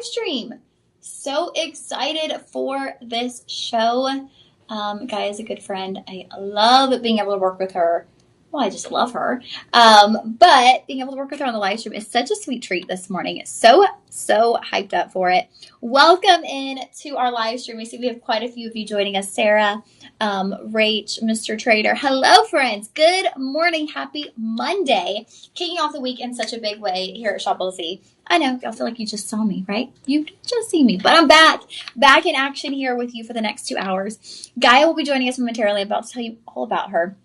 stream. So excited for this show. Gaia is a good friend. I love being able to work with her. Well, I just love her. But being able to work with her on the live stream is such a sweet treat this morning. So hyped up for it. Welcome in to our live stream. We see we have quite a few of you joining us. Sarah, Rach, Mr. Trader. Hello, friends. Good morning. Happy Monday. Kicking off the week in such a big way here at Shop LC. I know, y'all feel like you just saw me, right? You just see me, but I'm back in action here with you for the next 2 hours. Gaia will be joining us momentarily. I'm about to tell you all about her.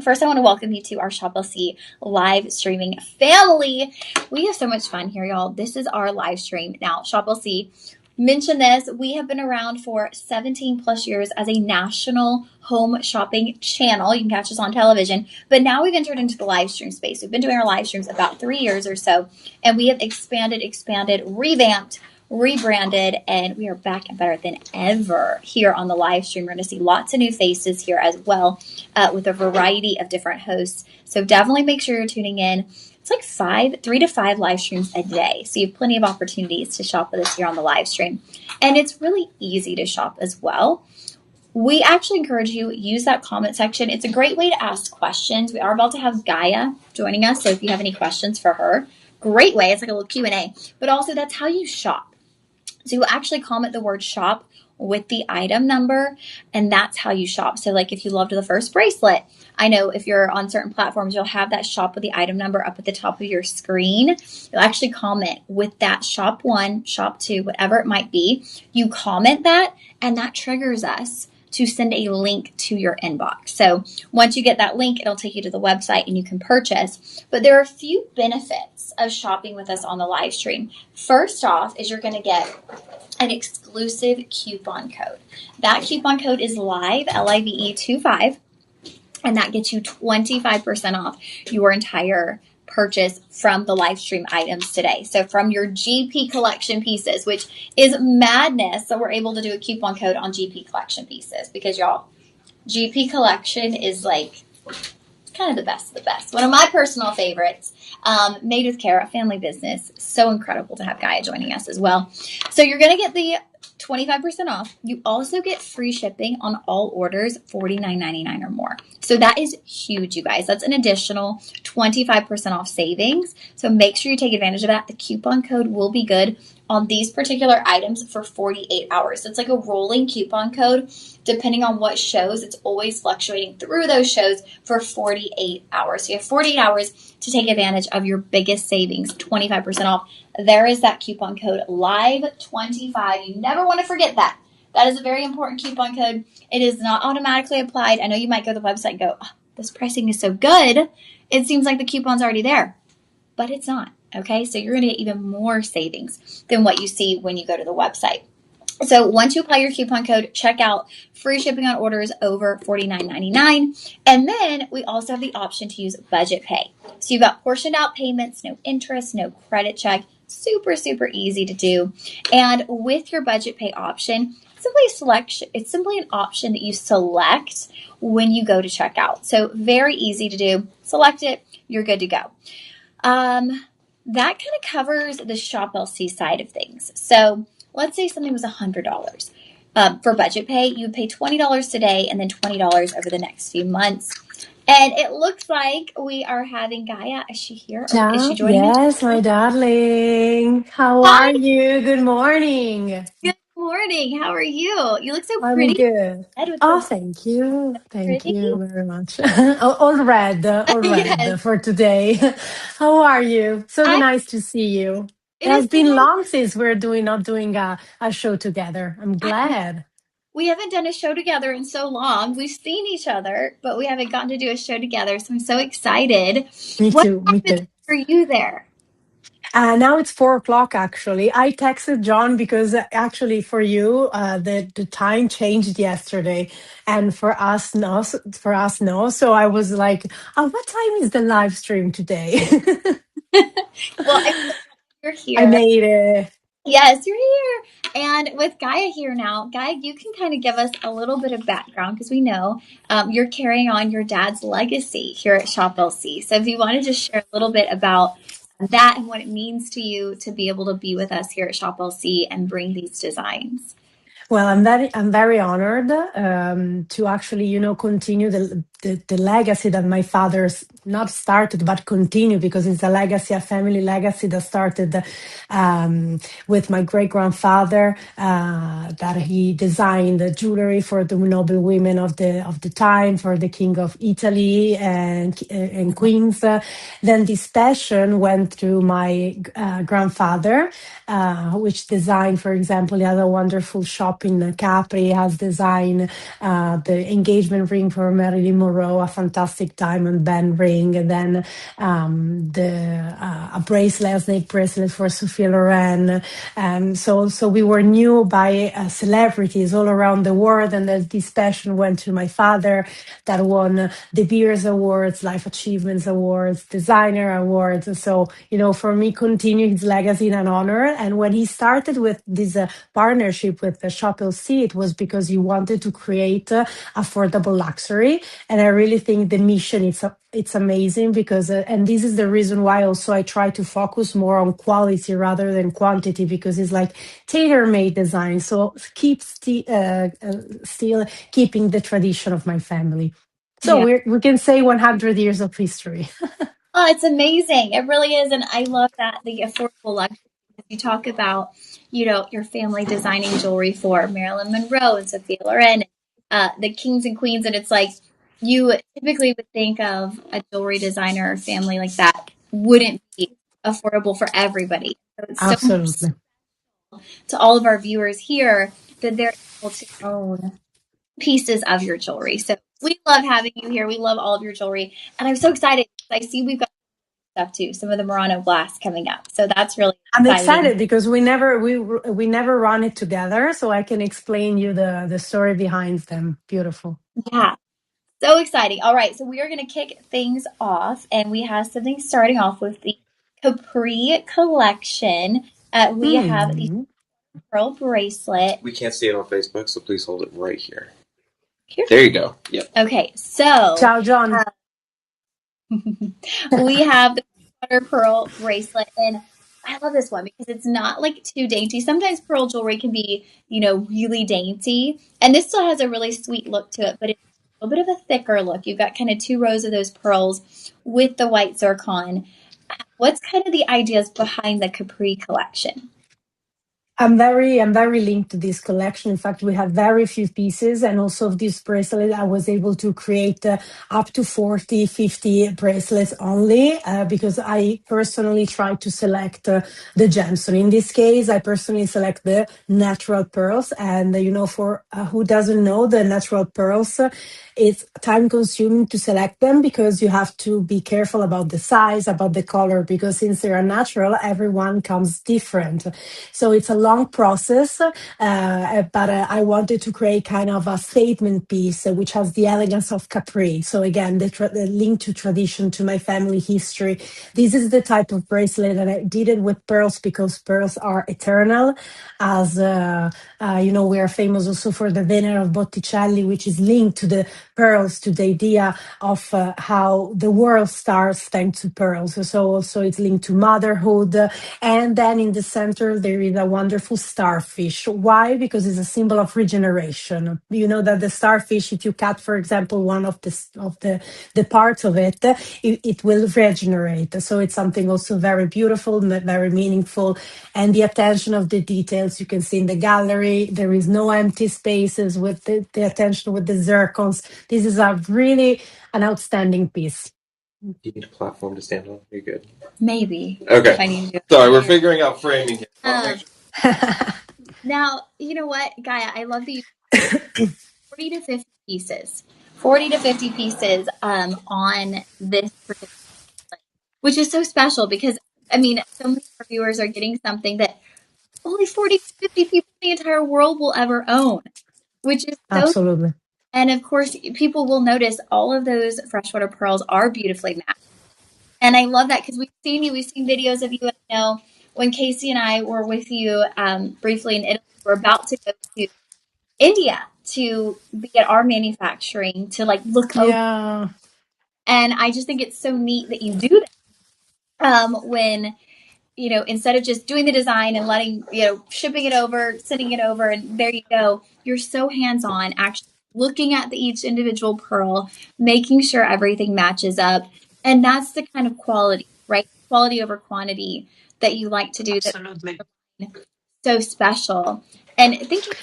First, I want to welcome you to our Shop LC live streaming family. We have so much fun here, y'all. This is our live stream. Now, Shop LC, mention this, we have been around for 17 plus years as a national home shopping channel. You can catch us on television, but now we've entered into the live stream space. We've been doing our live streams about 3 years or so, and we have expanded, revamped, rebranded, and we are back and better than ever here on the live stream. We're going to see lots of new faces here as well, with a variety of different hosts. So definitely make sure you're tuning in. It's like 3 to 5 live streams a day. So you have plenty of opportunities to shop with us here on the live stream. And it's really easy to shop as well. We actually encourage you use that comment section. It's a great way to ask questions. We are about to have Gaia joining us. So if you have any questions for her, great way. It's like a little Q&A, but also that's how you shop. So you actually comment the word shop with the item number, and that's how you shop. So like if you loved the first bracelet, I know if you're on certain platforms, you'll have that shop with the item number up at the top of your screen. You'll actually comment with that shop 1, shop 2, whatever it might be. You comment that, and that triggers us to send a link to your inbox. So once you get that link, it'll take you to the website and you can purchase. But there are a few benefits of shopping with us on the live stream. First off is you're going to get an exclusive coupon code. That coupon code is LIVE, LIVE25, and that gets you 25% off your entire purchase from the live stream items today. So from your GP collection pieces, which is madness. So we're able to do a coupon code on GP collection pieces because y'all, GP collection is like kind of the best of the best. One of my personal favorites, made with care, a family business. So incredible to have Gaia joining us as well. So you're going to get the 25% off. You also get free shipping on all orders $49.99 or more. So that is huge, you guys. That's an additional 25% off savings. So make sure you take advantage of that. The coupon code will be good on these particular items for 48 hours. So it's like a rolling coupon code. Depending on what shows, it's always fluctuating through those shows for 48 hours. So you have 48 hours to take advantage of your biggest savings, 25% off. There is that coupon code LIVE25. You never want to forget that. That is a very important coupon code. It is not automatically applied. I know you might go to the website and go, oh, this pricing is so good. It seems like the coupon's already there, but it's not. Okay, so you're going to get even more savings than what you see when you go to the website. So once you apply your coupon code, check out free shipping on orders over $49.99. And then we also have the option to use budget pay. So you've got portioned out payments, no interest, no credit check. Super, super easy to do. And with your budget pay option, it's simply an option that you select when you go to checkout. So very easy to do. Select it, you're good to go. That kind of covers the Shop LC side of things. So let's say something was $100 for budget pay. You would pay $20 today and then $20 over the next few months. And it looks like we are having Gaia. Is she here? Or is she joining us? Yes, my darling. How Hi. are you? Good morning. Good morning. How are you? You look so I'm pretty. good. With Oh, the thank you. Thank pretty. you very much. All Yes. red for today. How are you? So I. nice to see you. It It is has so been nice. long since we're not doing a show together. I'm I know. glad. We haven't done a show together in so long. We've seen each other, but we haven't gotten to do a show together. So I'm so excited. Me What too. time Me is too. it for you there? Now it's 4 o'clock. Actually, I texted John because actually for you, the time changed yesterday, and for us no. So I was like, "Oh, what time is the live stream today?" Well, you're I here. made it. Yes, you're here. And with Gaia here now, Gaia, you can kind of give us a little bit of background because we know you're carrying on your dad's legacy here at Shop LC. So if you want to just share a little bit about that and what it means to you to be able to be with us here at Shop LC and bring these designs. Well, I'm very honored to actually, continue the legacy that my father's not started, but continue, because it's a legacy, a family legacy that started with my great grandfather, that he designed the jewelry for the noble women of the time, for the King of Italy and queens. Then this passion went to my grandfather, which designed, for example, he has a wonderful shop in Capri, has designed the engagement ring for Marilyn Monroe, a fantastic diamond band ring, and then a bracelet, a snake bracelet for Sophia Loren. So we were knew by celebrities all around the world, and then this passion went to my father, that won the Beers Awards, Life Achievements Awards, Designer Awards. So, for me, continue his legacy in an honor. And when he started with this partnership with the Shop LC, it was because he wanted to create affordable luxury. And I really think the mission it's amazing, because and this is the reason why also I try to focus more on quality rather than quantity, because it's like tailor-made design, so still keeping the tradition of my family. So Yeah. we can say 100 years of history. Oh, it's amazing. It really is. And I love that the affordable luxury. You talk about, your family designing jewelry for Marilyn Monroe and Sophia Loren, the kings and queens. And it's like you typically would think of a jewelry designer family like that wouldn't be affordable for everybody. So it's so Absolutely. to all of our viewers here that they're able to own pieces of your jewelry. So we love having you here. We love all of your jewelry. And I'm so excited because I see we've got stuff too. Some of the Murano glass coming up. So that's really I'm exciting. excited because we never run it together, so I can explain you the story behind them. Beautiful. Yeah. So exciting. All right. So we are going to kick things off, and we have something starting off with the Capri collection. We have the Hmm. pearl bracelet. We can't see it on Facebook, so please hold it right here. Here. There you go. Yep. Okay. So Ciao, John. we have the water pearl bracelet, and I love this one because it's not like too dainty. Sometimes pearl jewelry can be, really dainty, and this still has a really sweet look to it, but it's a little bit of a thicker look. You've got kind of two rows of those pearls with the white zircon. What's kind of the ideas behind the Capri collection? I'm very linked to this collection. In fact, we have very few pieces, and also of this bracelet, I was able to create up to 40, 50 bracelets only, because I personally try to select the gems. So in this case, I personally select the natural pearls. And, for who doesn't know, the natural pearls, it's time consuming to select them, because you have to be careful about the size, about the color, because since they are natural, everyone comes different. So it's a long process, but I wanted to create kind of a statement piece, which has the elegance of Capri. So again, the link to tradition, to my family history. This is the type of bracelet that I did it with pearls, because pearls are eternal. As we are famous also for the Venere of Botticelli, which is linked to the pearls, to the idea of how the world starts thanks to pearls. So also it's linked to motherhood. And then in the center, there is a wonderful starfish. Why? Because it's a symbol of regeneration. You know that the starfish, if you cut, for example, one of the parts of it will regenerate. So it's something also very beautiful, very meaningful. And the attention of the details you can see in the gallery. There is no empty spaces, with the attention with the zircons. This is a really an outstanding piece. Do you need a platform to stand on? You're good. Maybe. Okay. If I need to. Sorry, we're figuring out framing here. Now, you know what, Gaia? I love that you 40 to 50 pieces. 40 to 50 pieces on this particular, which is so special because, I mean, so many of our viewers are getting something that only 40 to 50 people in the entire world will ever own, which is so. Absolutely. And of course, people will notice all of those freshwater pearls are beautifully matte. And I love that because we've seen videos of you. And I know when Casey and I were with you briefly in Italy, we're about to go to India to be at our manufacturing to like look over. Yeah. And I just think it's so neat that you do that. when instead of just doing the design and letting, shipping it over, sending it over, and there you go, you're so hands on, actually looking at each individual pearl, making sure everything matches up. And that's the kind of quality, right? Quality over quantity that you like to do, that's Absolutely. so special. And thinking,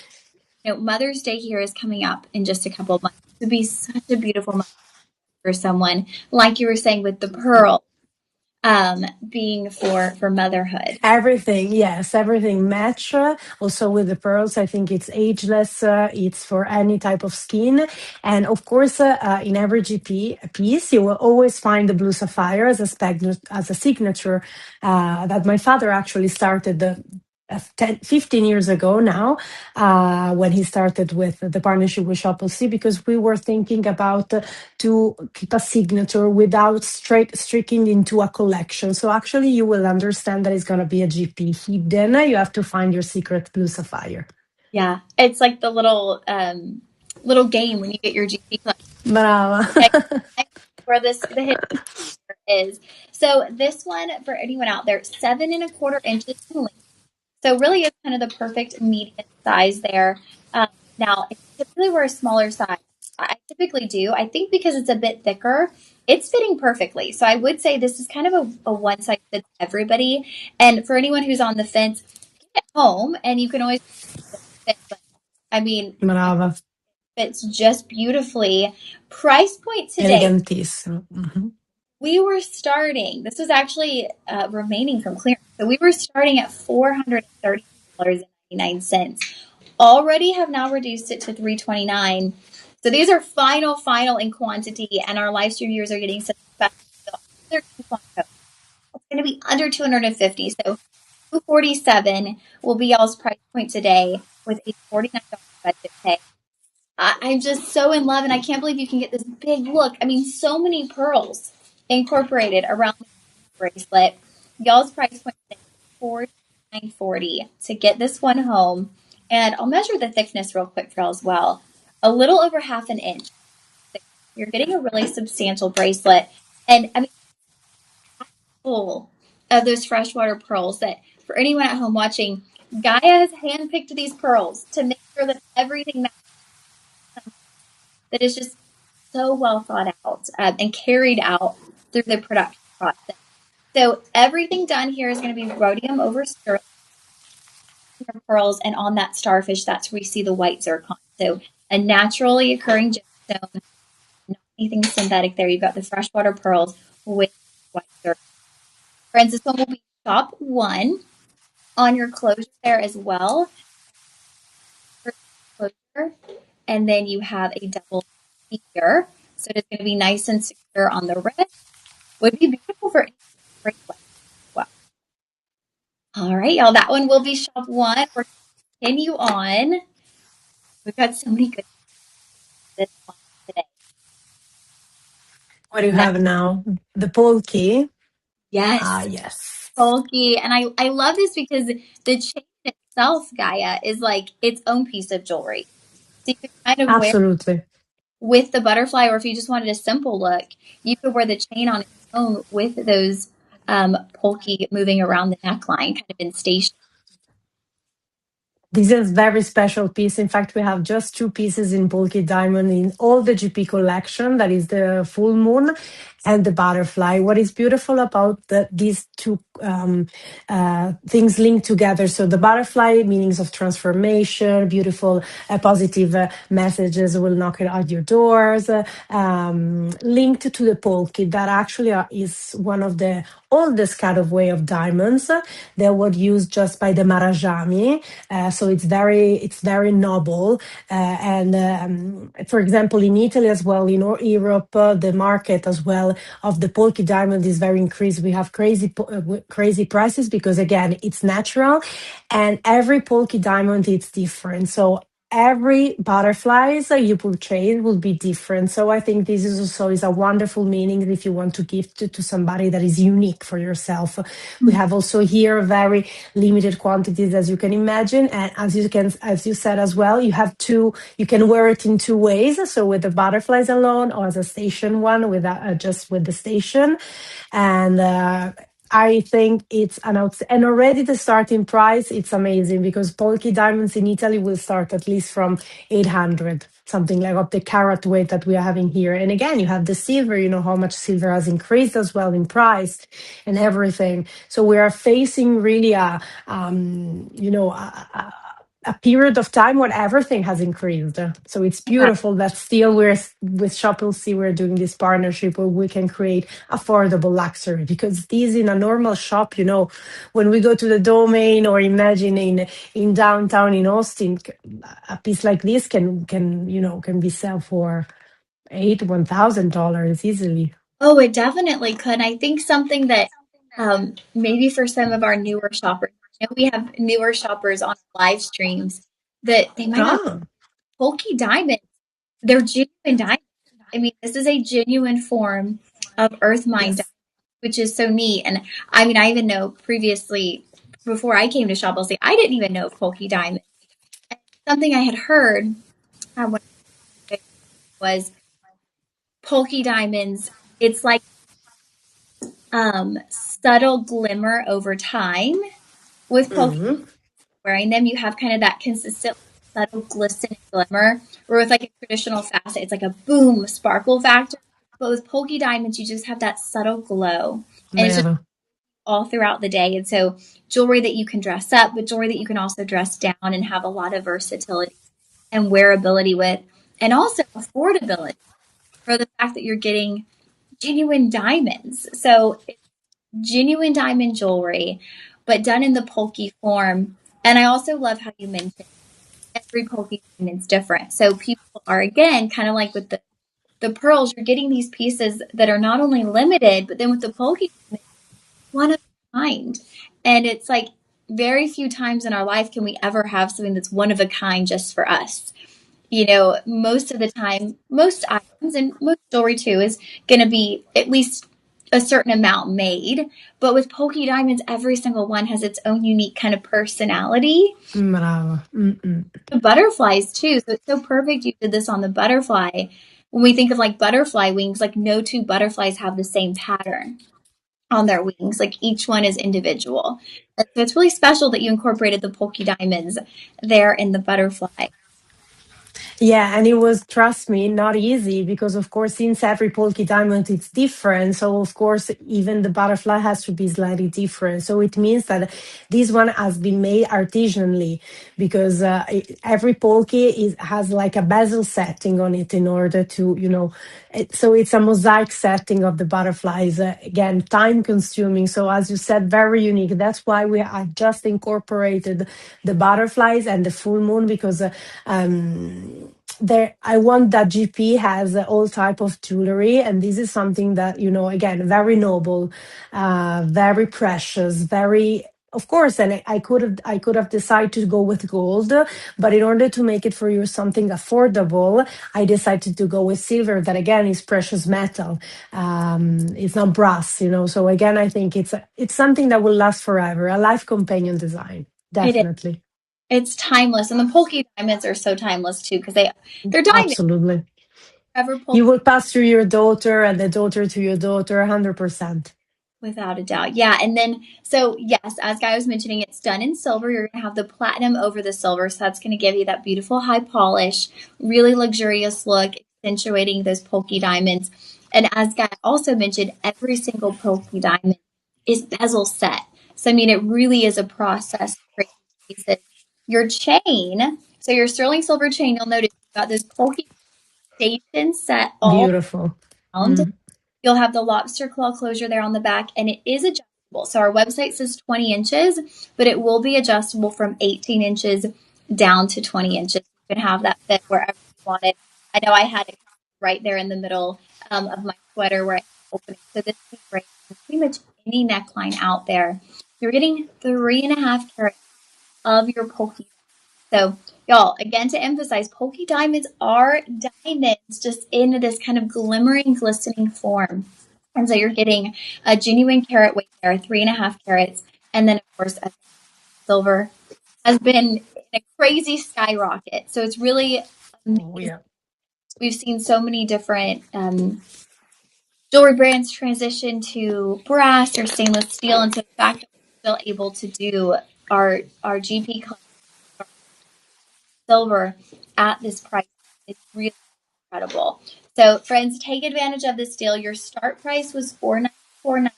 Mother's Day here is coming up in just a couple of months. It would be such a beautiful month for someone, like you were saying with the pearl, being for motherhood. Everything, yes, everything match. Also with the pearls, I think it's ageless. It's for any type of skin, and of course, in every GP piece, you will always find the blue sapphire as as a signature that my father actually started. 15 years ago now, when he started with the partnership with Shopplesy, because we were thinking about to keep a signature without streaking into a collection. So actually, you will understand that it's going to be a GP hidden. You have to find your secret blue sapphire. Yeah, it's like the little game when you get your GP club. Brava. Okay, where the hit is. So this one, for anyone out there, 7.25 inches in length. So really, it's kind of the perfect medium size there. Now, if you typically wear a smaller size, I typically do. I think because it's a bit thicker, it's fitting perfectly. So I would say this is kind of a one size fits everybody. And for anyone who's on the fence, get home and you can always fit. But I mean, Brava. fits just beautifully. Price point today, Elegantissimo. Mhm. we were starting. This was actually remaining from clearance. So we were starting at $430.99. Already have now reduced it to $329. So these are final in quantity, and our live stream viewers are getting such special. It's going to be under 250. So 247 will be y'all's price point today with a $49 budget pay. I'm just so in love, and I can't believe you can get this big look. I mean, so many pearls incorporated around the bracelet. Y'all's price point is $49.40 to get this one home. And I'll measure the thickness real quick for y'all as well. A little over half an inch. You're getting a really substantial bracelet. And I mean, full of those freshwater pearls that for anyone at home watching, Gaia has handpicked these pearls to make sure that everything that is just so well thought out and carried out through the production process. So everything done here is going to be rhodium over sterling pearls, and on that starfish, that's where we see the white zircon. So a naturally occurring gemstone, not anything synthetic there. You've got the freshwater pearls with white zircon. Friends, this one will be shop one on your closure there as well. Closure, and then you have a double here. So it's going to be nice and secure on the wrist. Would be beautiful for bracelet. Wow. All right, y'all. That one will be shop one. We're continue on. We've got so many good this one today. What do you Next, have now? The polki. Ah, yes, yes. bulky, and I love this because the chain itself, Gaia, is like its own piece of jewelry. So you can kind of wear Absolutely. with the butterfly, or if you just wanted a simple look, you could wear the chain on its own with those polky moving around the neckline, kind of in station. This is a very special piece. In fact, we have just two pieces in Polki Diamond in all the GP collection. That is the full moon and the butterfly. What is beautiful about these two things linked together. So the butterfly, meanings of transformation, beautiful, positive messages will knock it at your doors. Linked to the polki, that actually is one of the oldest kind of way of diamonds that were used just by the Marajami. So it's very noble. And for example, in Italy as well, in Europe, the market as well of the polki diamond is very increased. We have crazy prices because again, it's natural, and every polki diamond is different. So every butterflies that you purchase will be different. So I think this is also is a wonderful meaning if you want to gift to somebody that is unique for yourself. We have also here very limited quantities, as you can imagine, and as you said as well, you can wear it in two ways. So with the butterflies alone, or as a station one with just with the station, and I think it's an and already the starting price, it's amazing because Polki diamonds in Italy will start at least from 800, something like of the carat weight that we are having here. And again, you have the silver, you know how much silver has increased as well in price and everything. So we are facing really a period of time when everything has increased. So it's Yeah. beautiful that still we're with Shop C we're doing this partnership where we can create affordable luxury, because these in a normal shop, when we go to the Domain or imagine in downtown in Austin, a piece like this can be sold for $1,000 easily. Oh, it definitely could. I think something that maybe for some of our newer shoppers, we have newer shoppers on live streams that they might not Ah, bulky diamonds. They're genuine diamonds. I mean, this is a genuine form of earth mine diamond, yes. which is so neat. And I mean, I even know previously, before I came to Shop LC, I didn't even know of bulky diamonds. And something I had heard when I was Polky diamonds. It's like subtle glimmer over time. With Polky Hmm. wearing them, you have kind of that consistent subtle glistening glimmer. Where with like a traditional facet, it's like a boom sparkle factor. But with Polky diamonds, you just have that subtle glow, and it's just Vero. all throughout the day. And so jewelry that you can dress up, but jewelry that you can also dress down and have a lot of versatility and wearability with, and also affordability for the fact that you're getting genuine diamonds. So it's genuine diamond jewelry, but done in the pokey form. And I also love how you mentioned every pokey diamond's different. So people are again kind of like with the pearls, you're getting these pieces that are not only limited, but then with the pokey one of a kind. And it's like very few times in our life can we ever have something that's one of a kind just for us. Most of the time, most items and most jewelry too is going to be at least a certain amount made. But with Polky Diamonds, every single one has its own unique kind of personality. Brava. Mm-mm. The butterflies too. So it's so perfect you did this on the butterfly. When we think of like butterfly wings, like no two butterflies have the same pattern on their wings. Like each one is individual. And so it's really special that you incorporated the Polky Diamonds there in the butterfly. Yeah, and it was, trust me, not easy because, of course, since every Polki diamond is different, so of course, even the butterfly has to be slightly different. So it means that this one has been made artisanally because every Polki has like a bezel setting on it in order to, so it's a mosaic setting of the butterflies. Again, time consuming. So, as you said, very unique. That's why we have just incorporated the butterflies and the full moon because. There, I want that GP has all type of jewelry, and this is something that, again, very noble, very precious, very, of course. And I could have decided to go with gold, but in order to make it for you something affordable, I decided to go with silver, that again is precious metal. It's not brass, so again, I think it's something that will last forever, a life companion design, It is. definitely. It's timeless, and the Polky diamonds are so timeless too because they're diamonds. Absolutely. Ever You Polky will pass through your daughter and the daughter to your daughter 100%. without a doubt, yeah. And then so yes, as Guy was mentioning, it's done in silver. You're gonna have the platinum over the silver, so that's gonna give you that beautiful high polish, really luxurious look, accentuating those Polky diamonds. And as Guy also mentioned, every single Polky diamond is bezel set. So I mean, it really is a process to create these pieces. Your chain, so your sterling silver chain, you'll notice you've got this Polky station set all Beautiful. around. Mm. You'll have the lobster claw closure there on the back, and it is adjustable. So our website says 20 inches, but it will be adjustable from 18 inches down to 20 inches. You can have that fit wherever you want it. I know I had it right there in the middle of my sweater where I open it. So this is great. Pretty much any neckline out there. You're getting 3.5 carats of your Polky. So, y'all, again, to emphasize, Polky diamonds are diamonds just in this kind of glimmering, glistening form. And so you're getting a genuine carat weight there, 3.5 carats. And then, of course, silver has been in a crazy skyrocket. So it's really Oh, amazing. yeah. We've seen so many different jewelry brands transition to brass or stainless steel, and so the fact that we're still able to do our GP silver at this price is really incredible. So, friends, take advantage of this deal. Your start price was $494.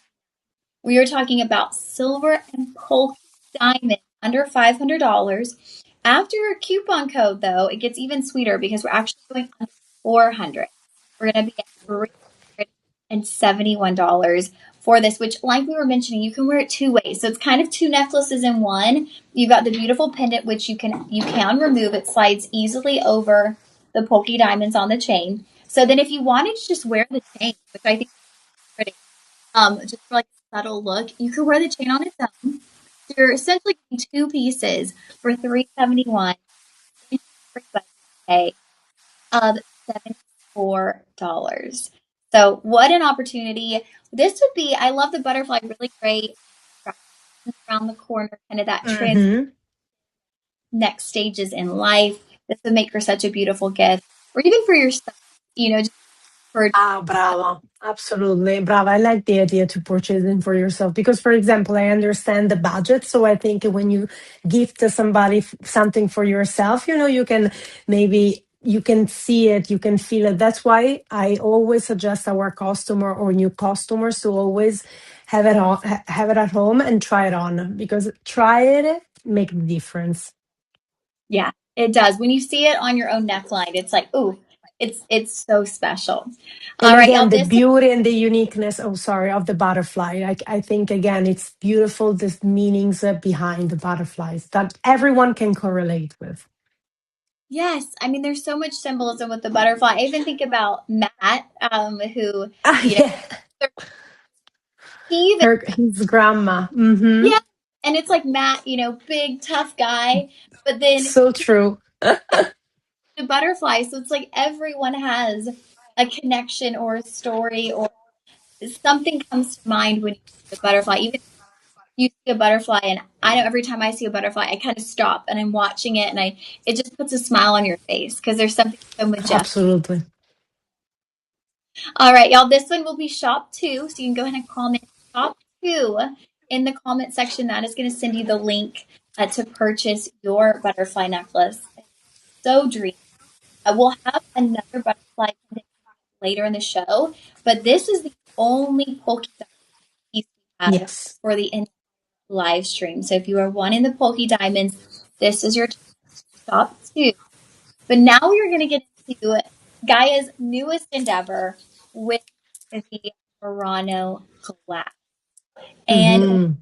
We were talking about silver and polka diamond under $500. After a coupon code, though, it gets even sweeter because we're actually going under 400. We're going to be at $371 for this, which, like we were mentioning, you can wear it two ways. So it's kind of two necklaces in one. You've got the beautiful pendant, which you can remove. It slides easily over the polka diamonds on the chain. So then, if you wanted to just wear the chain, which I think is pretty, just for like a subtle look, you could wear the chain on its own. So you're essentially getting two pieces for $371 pay of $74. So what an opportunity. This would be, I love the butterfly, really great around the corner, kind of that trans next stages in life. This would make for such a beautiful gift, or even for yourself, just for Ah, brava. Absolutely. Brava. I like the idea to purchasing for yourself because, for example, I understand the budget. So I think when you gift somebody something for yourself, you can maybe you can see it, you can feel it. That's why I always suggest our customer or new customers to always have it on, have it at home and try it on because try it make the difference. yeah, it does. When you see it on your own neckline, it's like, ooh, it's so special. And All right, again, y'all. the This beauty and the uniqueness, oh, sorry, of the butterfly. I think, again, it's beautiful, the meanings behind the butterflies that everyone can correlate with. Yes, I mean, there's so much symbolism with the butterfly. I even think about Matt, who, Ah, you know, yeah. he even, His grandma. yeah, and it's like Matt, big tough guy, but then So true. the butterfly. So it's like everyone has a connection or a story or something comes to mind when you see the butterfly. Even if you see a butterfly, and I know every time I see a butterfly, I kind of stop and I'm watching it, and it just puts a smile on your face because there's something so majestic. Absolutely. All right, y'all. This one will be shop two, so you can go ahead and comment shop two in the comment section. That is going to send you the link to purchase your butterfly necklace. So dreamy. We'll have another butterfly later in the show, but this is the only polka dot piece we have Yes. for the live stream. So if you are wanting the polka diamonds, this is your top two. But now we are going to get into Gaia's newest endeavor with the Murano glass. And we were Hmm.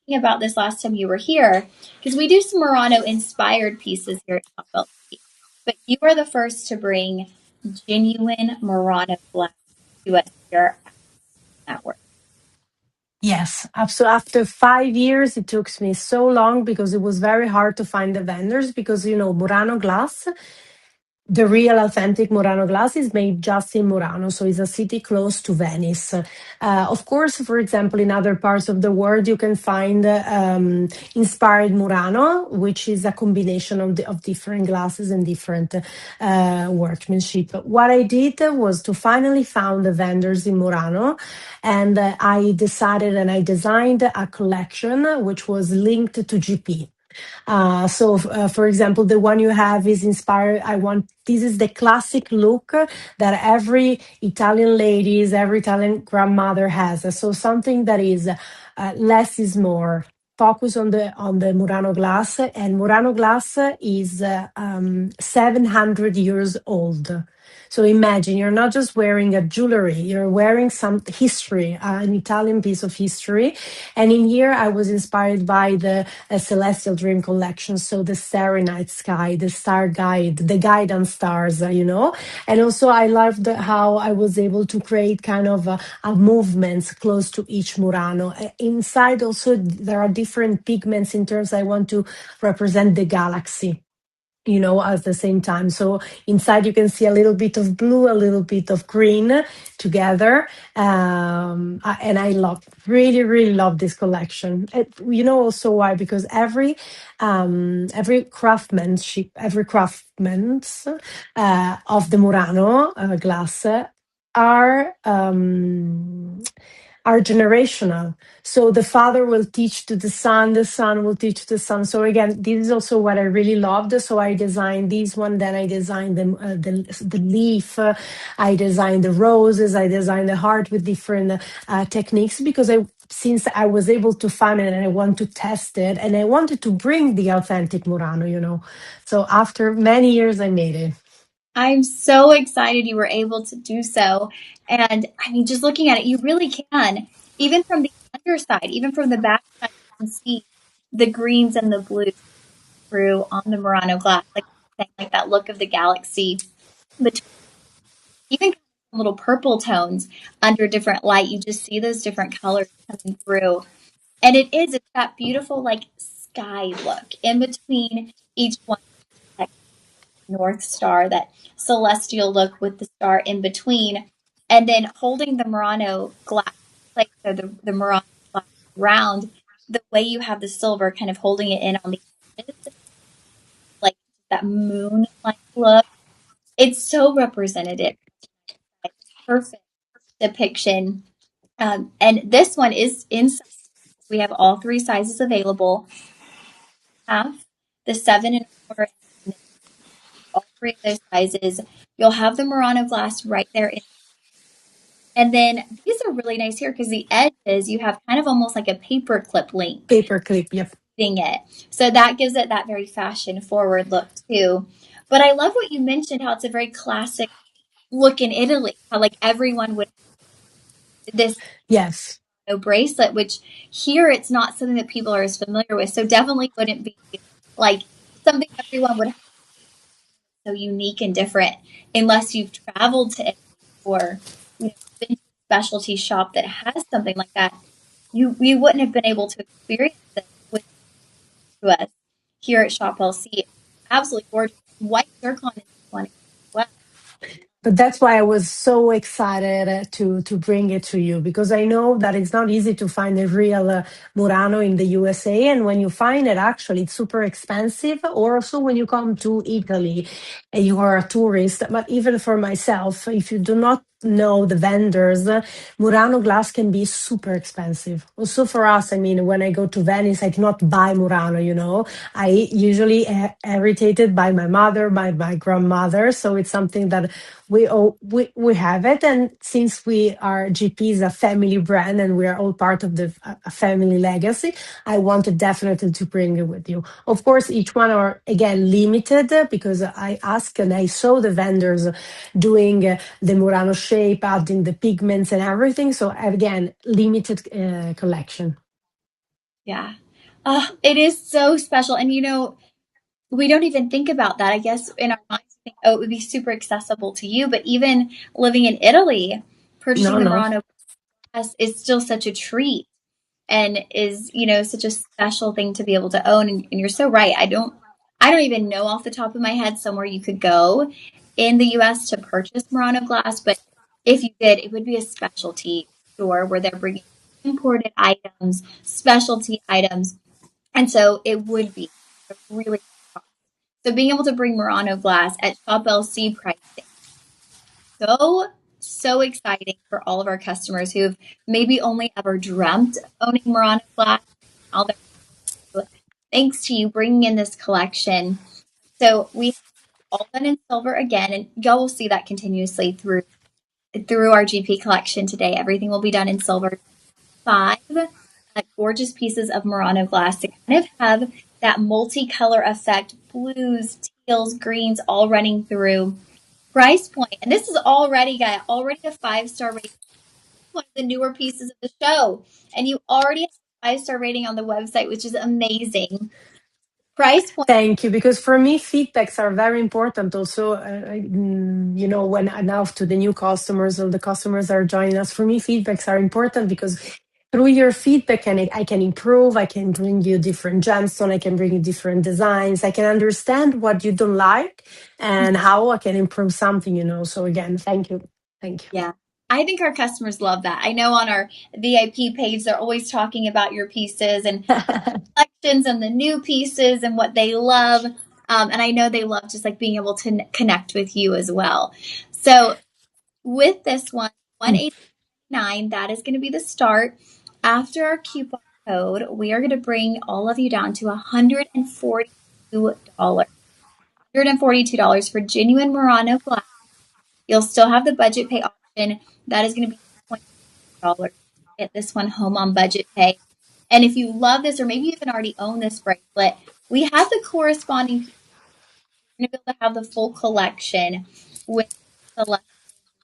talking about this last time you were here because we do some Murano inspired pieces here at Top LC. But you are the first to bring genuine Murano glass to us here at the network. Yes, so after 5 years, it took me so long because it was very hard to find the vendors because, Murano glass. The real authentic Murano glass is made just in Murano, so it's a city close to Venice. Of course, for example, in other parts of the world, you can find inspired Murano, which is a combination of different glasses and different workmanship. What I did was to finally found the vendors in Murano, and I decided and I designed a collection which was linked to GP. For example, the one you have is inspired. This is the classic look that every Italian ladies, every Italian grandmother has. So something that is less is more. Focus on the Murano glass, and Murano glass is 700 years old. So imagine you're not just wearing a jewelry, you're wearing some history, an Italian piece of history. And in here, I was inspired by the Celestial Dream collection. So the Starry Night Sky, the Star Guide, the guidance stars, And also, I loved how I was able to create kind of a movements close to each Murano. Inside, also, there are different pigments in terms I want to represent the galaxy, at the same time. So inside you can see a little bit of blue, a little bit of green together. And I really, really love this collection. Also why? Because every craftsmanship, every craftsman's of the Murano glass are are generational. So the father will teach to the son will teach to the son. So again, this is also what I really loved. So I designed this one, then I designed the leaf, I designed the roses, I designed the heart with different techniques because since I was able to find it and I want to test it and I wanted to bring the authentic Murano. So after many years, I made it. I'm so excited you were able to do so. And I mean, just looking at it, you really can. Even from the underside, even from the backside, you can see the greens and the blues through on the Murano glass, like that look of the galaxy. But even little purple tones under different light, you just see those different colors coming through. And it's that beautiful like sky look in between each one, that North Star, that celestial look with the star in between, and then holding the Murano glass plate, so the Murano glass round, the way you have the silver kind of holding it in on the edges, like that moon-like look. It's so representative. It's perfect depiction. And this one is in. We have all three sizes available. Half, the 7 1/4, and all three of those sizes. You'll have the Murano glass right there. And then these are really nice here because the edges, you have kind of almost like a paper clip link Paperclip, yep. it. So that gives it that very fashion forward look too. But I love what you mentioned, how it's a very classic look in Italy, how like everyone would this Yes. bracelet, which here it's not something that people are as familiar with. So definitely wouldn't be like something everyone would have, so unique and different unless you've traveled to Italy or been to a specialty shop that has something like that. You wouldn't have been able to experience it with us here at Shop LC. Absolutely gorgeous. White zircon in this one as well. But that's why I was so excited to bring it to you because I know that it's not easy to find a real Murano in the USA, and when you find it, actually, it's super expensive. Or also when you come to Italy and you are a tourist. But even for myself, if you do not know the vendors, Murano glass can be super expensive. Also for us, I mean, when I go to Venice, I cannot buy Murano. I usually irritated by my mother, by my grandmother. So it's something that we have it, and since we are GP a family brand and we are all part of the a family legacy, I wanted definitely to bring it with you. Of course, each one are again limited because I asked and I saw the vendors doing the Murano shape, adding the pigments and everything. So again, limited collection. Yeah. It is so special. And we don't even think about that. I guess in our minds, we think, oh, it would be super accessible to you. But even living in Italy, purchasing No, the no. Murano glass is still such a treat and is, such a special thing to be able to own. And you're so right. I don't even know off the top of my head somewhere you could go in the US to purchase Murano glass. But if you did, it would be a specialty store where they're bringing imported items, specialty items. And so it would be a really, so being able to bring Murano glass at Shop LC pricing, so exciting for all of our customers who've maybe only ever dreamt of owning Murano glass. Now they're, thanks to you bringing in this collection. So we have all done in silver again, and y'all will see that continuously through our GP collection today. Everything will be done in silver. 5 gorgeous pieces of Murano glass to kind of have that multicolor effect, blues, teals, greens, all running through. Price point, and this is already got already a 5-star rating. One of the newer pieces of the show, and you already have a 5-star rating on the website, which is amazing. Price point. Thank you, because for me, feedbacks are very important. Also, when now to the new customers or the customers are joining us, for me, feedbacks are important because through your feedback, I can improve. I can bring you different gemstones. I can bring you different designs. I can understand what you don't like and how I can improve something. So again, thank you, thank you. Yeah. I think our customers love that. I know on our VIP page, they're always talking about your pieces and collections and the new pieces and what they love. And I know they love just like being able to connect with you as well. So with this one, 189, that is going to be the start. After our coupon code, we are going to bring all of you down to $142. $142 for genuine Murano glass. You'll still have the budget pay option. That is going to be $20. Get this one home on budget pay. And if you love this, or maybe you even already own this bracelet, we have the corresponding. You're going to be able to have the full collection with the Celestial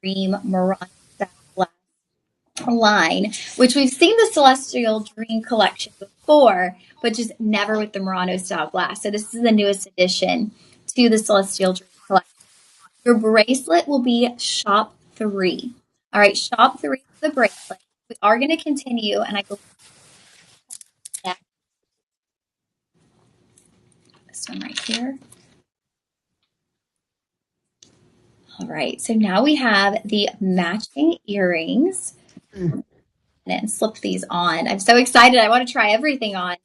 Dream Murano style glass line, which we've seen the Celestial Dream collection before, but just never with the Murano style glass. So this is the newest addition to the Celestial Dream collection. Your bracelet will be shop 3. All right, shop 3 for the bracelet. We are going to continue, and I believe this one right here. All right, so now we have the matching earrings. And slip these on. I'm so excited. I want to try everything on.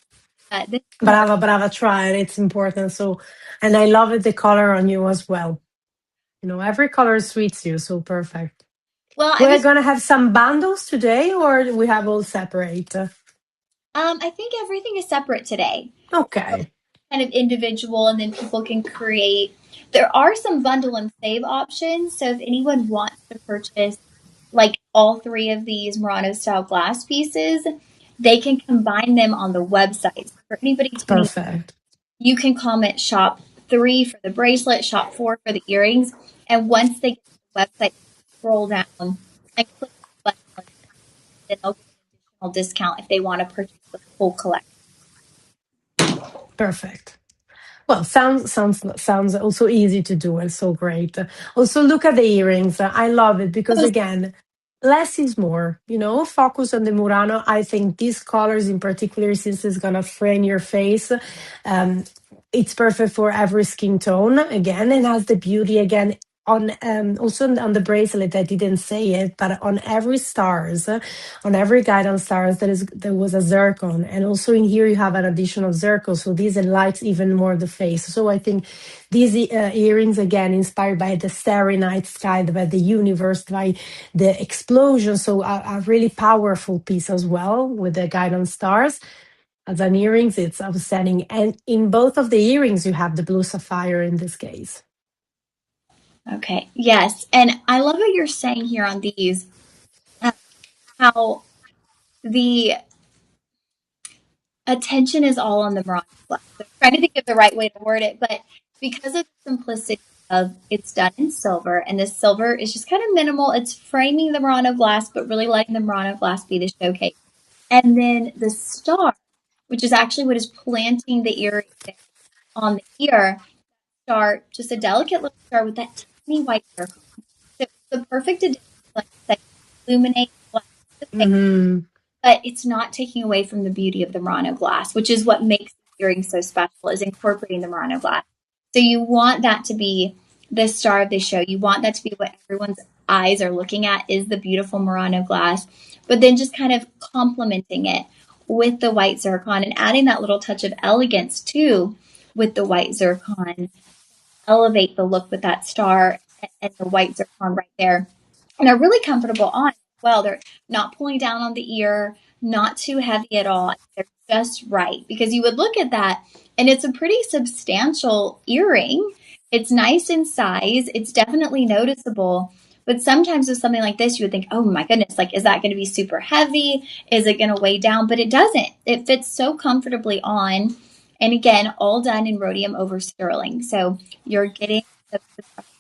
Brava, brava, try it. It's important. So, and I love it, the color on you as well. You know, every color suits you, so perfect. Well, We're gonna have some bundles today, or we have all separate? I think everything is separate today. Okay. Kind of individual, and then people can create. There are some bundle and save options. So if anyone wants to purchase like all 3 of these Murano style glass pieces, they can combine them on the website. So for anybody tuning, Perfect. you can comment shop 3 for the bracelet, shop 4 for the earrings, and once they get to the website, scroll down and click the button, then they'll get an additional discount if they want to purchase the full collection. Perfect. Well, sounds also easy to do and so great. Also, look at the earrings. I love it because again, less is more. You know, focus on the Murano. I think these colors in particular, since it's gonna frame your face, it's perfect for every skin tone. Again, and has the beauty again on also on the bracelet. I didn't say it, but on every stars, on every guidance stars, there was a zircon, and also in here you have an additional zircon, so this enlightens even more the face. So I think these earrings again inspired by the starry night sky, by the universe, by the explosion. So a really powerful piece as well with the guidance stars. As an earrings, it's outstanding, and in both of the earrings you have the blue sapphire in this case. Okay. Yes. And I love what you're saying here on these, how the attention is all on the Murano glass. So I'm trying to think of the right way to word it, but because of the simplicity of it's done in silver, and the silver is just kind of minimal. It's framing the Murano glass, but really letting the Murano glass be the showcase. And then the star, which is actually what is planting the earring on the ear, star, just a delicate little star with that tiny white circle. So it's the perfect addition, like I said, illuminate the face, Mm-hmm. but it's not taking away from the beauty of the Murano glass, which is what makes the earring so special, is incorporating the Murano glass. So you want that to be the star of the show. You want that to be what everyone's eyes are looking at, is the beautiful Murano glass, but then just kind of complementing it with the white zircon and adding that little touch of elegance too with the white zircon. Elevate the look with that star and the white zircon right there. And they're really comfortable on. Well, they're not pulling down on the ear, not too heavy at all. They're just right, because you would look at that and it's a pretty substantial earring. It's nice in size. It's definitely noticeable. But sometimes with something like this, you would think, oh my goodness, like, is that going to be super heavy? Is it going to weigh down? But it doesn't. It fits so comfortably on. And again, all done in rhodium over sterling. So you're getting the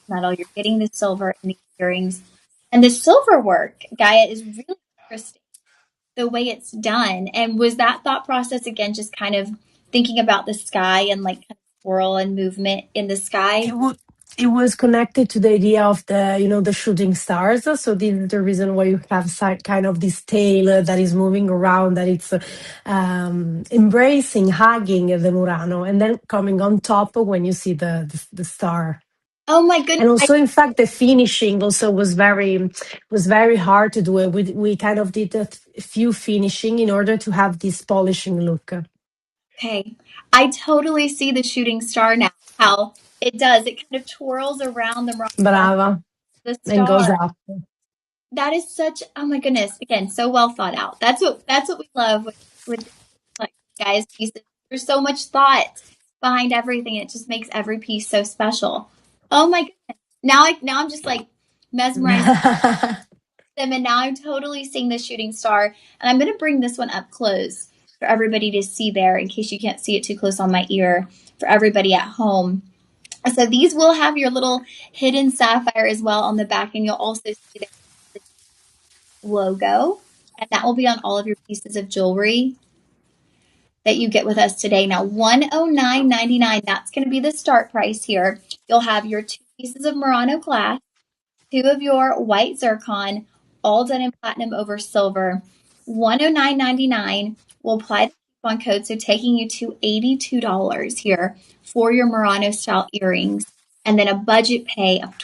metal, you're getting the silver in the earrings. And the silver work, Gaia, is really interesting, the way it's done. And was that thought process, again, just kind of thinking about the sky and like kind of swirl and movement in the sky? It was connected to the idea of the shooting stars. So this is the reason why you have kind of this tail that is moving around, that it's embracing, hugging the Murano, and then coming on top when you see the star. Oh my goodness. And also, in fact, the finishing also was very hard to do it. We kind of did a few finishing in order to have this polishing look. Okay. I totally see the shooting star now, how it does. It kind of twirls around the rock glass. Brava. the and goes star. up. That is such, oh my goodness, again, so well thought out. That's what we love with like guys pieces. There's so much thought behind everything. It just makes every piece so special. Oh my goodness. Now I'm just like mesmerized them, and now I'm totally seeing the shooting star. And I'm gonna bring this one up close for everybody to see there in case you can't see it too close on my ear for everybody at home. So these will have your little hidden sapphire as well on the back, and you'll also see the logo, and that will be on all of your pieces of jewelry that you get with us today. Now, $109.99, that's going to be the start price here. You'll have your 2 pieces of Murano glass, 2 of your white zircon, all done in platinum over silver. $109.99 will apply the coupon code, so taking you to $82 here for your Murano style earrings, and then a budget pay of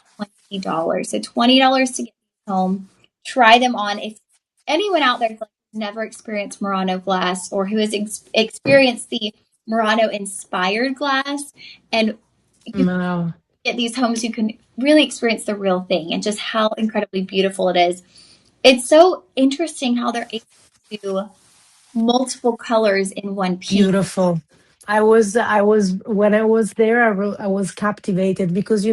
$20. So $20 to get these home. Try them on. If anyone out there has never experienced Murano glass, or who has experienced the Murano inspired glass, and you Wow. get these homes, you can really experience the real thing and just how incredibly beautiful it is. It's so interesting how they're able to do multiple colors in one piece. Beautiful. When I was there, I was captivated because,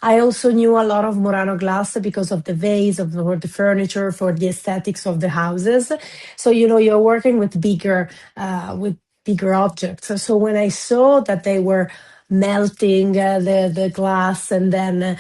I also knew a lot of Murano glass because of the vase, for the furniture, for the aesthetics of the houses. So, you're working with bigger objects. So when I saw that they were melting the glass and then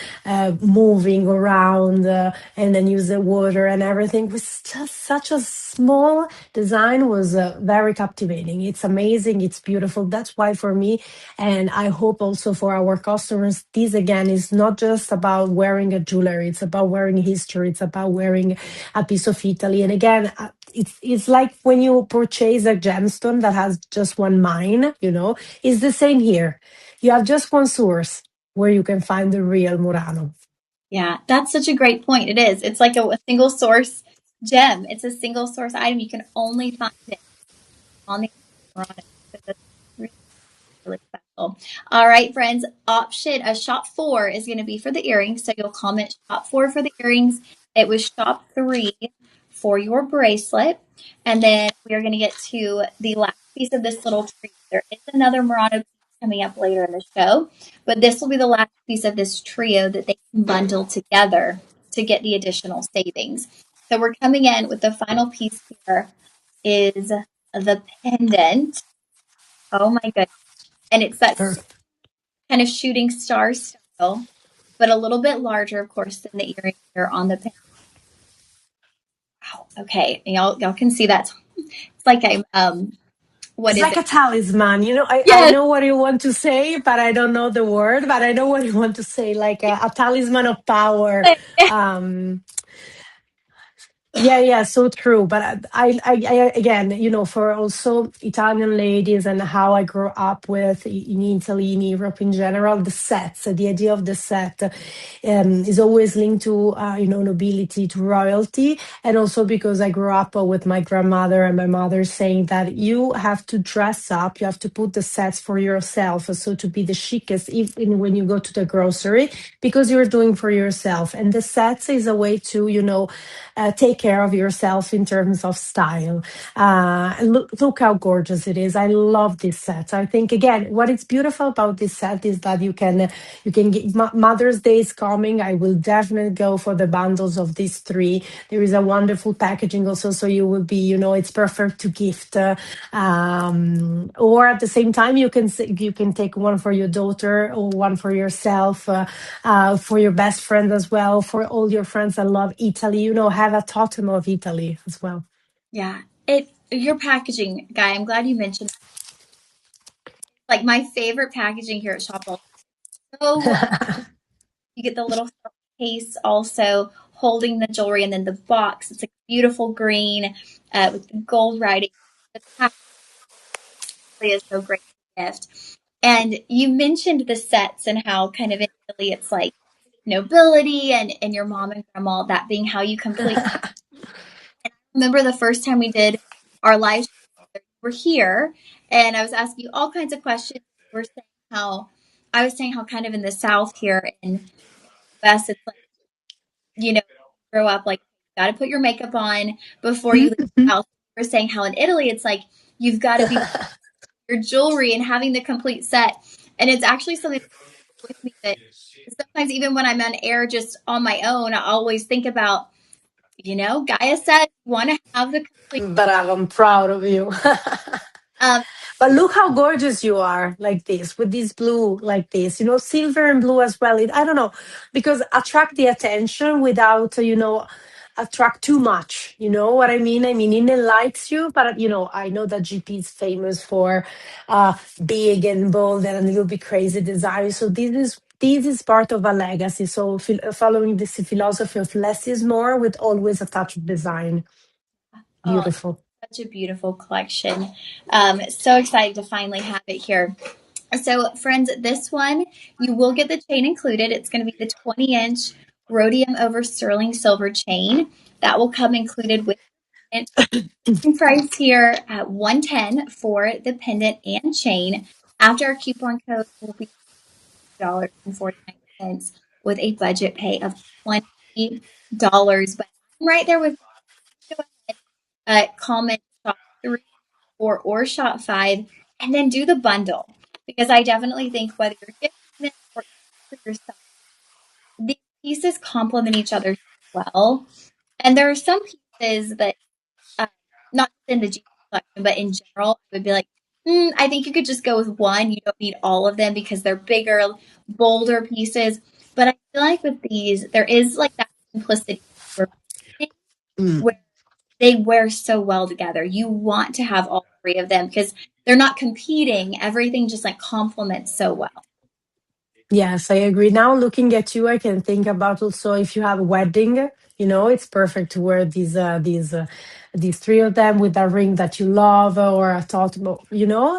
moving around and then use the water and everything was just such a small design was very captivating. It's amazing. It's beautiful. That's why for me, and I hope also for our customers, this again is not just about wearing a jewelry. It's about wearing history. It's about wearing a piece of Italy. And again, it's like when you purchase a gemstone that has just one mine, it's the same here. You have just one source where you can find the real Murano. Yeah, that's such a great point. It is. It's like a single source gem. It's a single source item. You can only find it on the Murano. So that's really, really special. All right, friends. Shop 4 is going to be for the earrings. So you'll comment shop 4 for the earrings. It was shop 3 for your bracelet. And then we are going to get to the last piece of this little tree. There is another Murano piece coming up later in the show, but this will be the last piece of this trio that they can bundle together to get the additional savings. So we're coming in with the final piece here is the pendant. Oh my goodness. And it's that Perfect. kind of shooting star style, but a little bit larger, of course, than the earring here on the pendant. Wow. Okay. Y'all can see that. It's like what It's is like it? a talisman. I Yes. know what you want to say, but I don't know the word, but I know what you want to say, like a talisman of power. Um, yeah, so true. But again, for also Italian ladies and how I grew up with in Italy, in Europe in general, the sets, the idea of the set is always linked to, nobility, to royalty. And also because I grew up with my grandmother and my mother saying that you have to dress up, you have to put the sets for yourself. So to be the chicest, even when you go to the grocery, because you're doing for yourself. And the sets is a way to, take care of yourself in terms of style. Look how gorgeous it is. I love this set. I think again, what is beautiful about this set is that you can get Mother's Day is coming. I will definitely go for the bundles of these three. There is a wonderful packaging also, so you will be, it's perfect to gift. Or at the same time, you can take one for your daughter or one for yourself, for your best friend as well, for all your friends that love Italy. Have a totem of Italy as well. Yeah. Your packaging, Guy, I'm glad you mentioned like my favorite packaging here at Shop. So well, you get the little case also holding the jewelry, and then the box. It's a beautiful green with the gold writing. The packaging is so great for gift. And you mentioned the sets and how kind of in Italy it's like nobility and your mom and grandma, that being how you complete. Remember the first time we did our live show together, you were here, and I was asking you all kinds of questions. You were saying how I was saying how kind of in the South here in the West, it's like you know, grow up, like, you got to put your makeup on before you leave the house. You were saying how in Italy, it's like you've got to be your jewelry and having the complete set. And it's actually something with me that sometimes even when I'm on air just on my own, I always think about, Gaia said, you want to have the complete. But I'm proud of you. Um, But look how gorgeous you are, like this, with this blue, like this, silver and blue as well. I don't know, because attract the attention without, attract too much. You know what I mean? I mean, it enlightens you, but, I know that GP is famous for big and bold and a little bit crazy design. So this is part of a legacy. So following this philosophy of less is more with always a touch of design. oh, Beautiful. such a beautiful collection. So excited to finally have it here. So, friends, this one, you will get the chain included. It's going to be the 20-inch rhodium over sterling silver chain. That will come included with it. Price here at 110 for the pendant and chain. After our coupon code will be $49 with a budget pay of $20. But I'm right there with you. Go ahead, comment shop 3 or shop 5, and then do the bundle, because I definitely think whether you're gifting this or for yourself, these pieces complement each other so well. And there are some pieces that, uh, not in the G collection, but in general, I would be like, I think you could just go with one. You don't need all of them because they're bigger, bolder pieces. But I feel like with these, there is like that simplicity Mm. where they wear so well together. You want to have all three of them because they're not competing. Everything just like complements so well. Yes, I agree. Now looking at you, I can think about also if you have a wedding, it's perfect to wear these three of them with a ring that you love or a thought,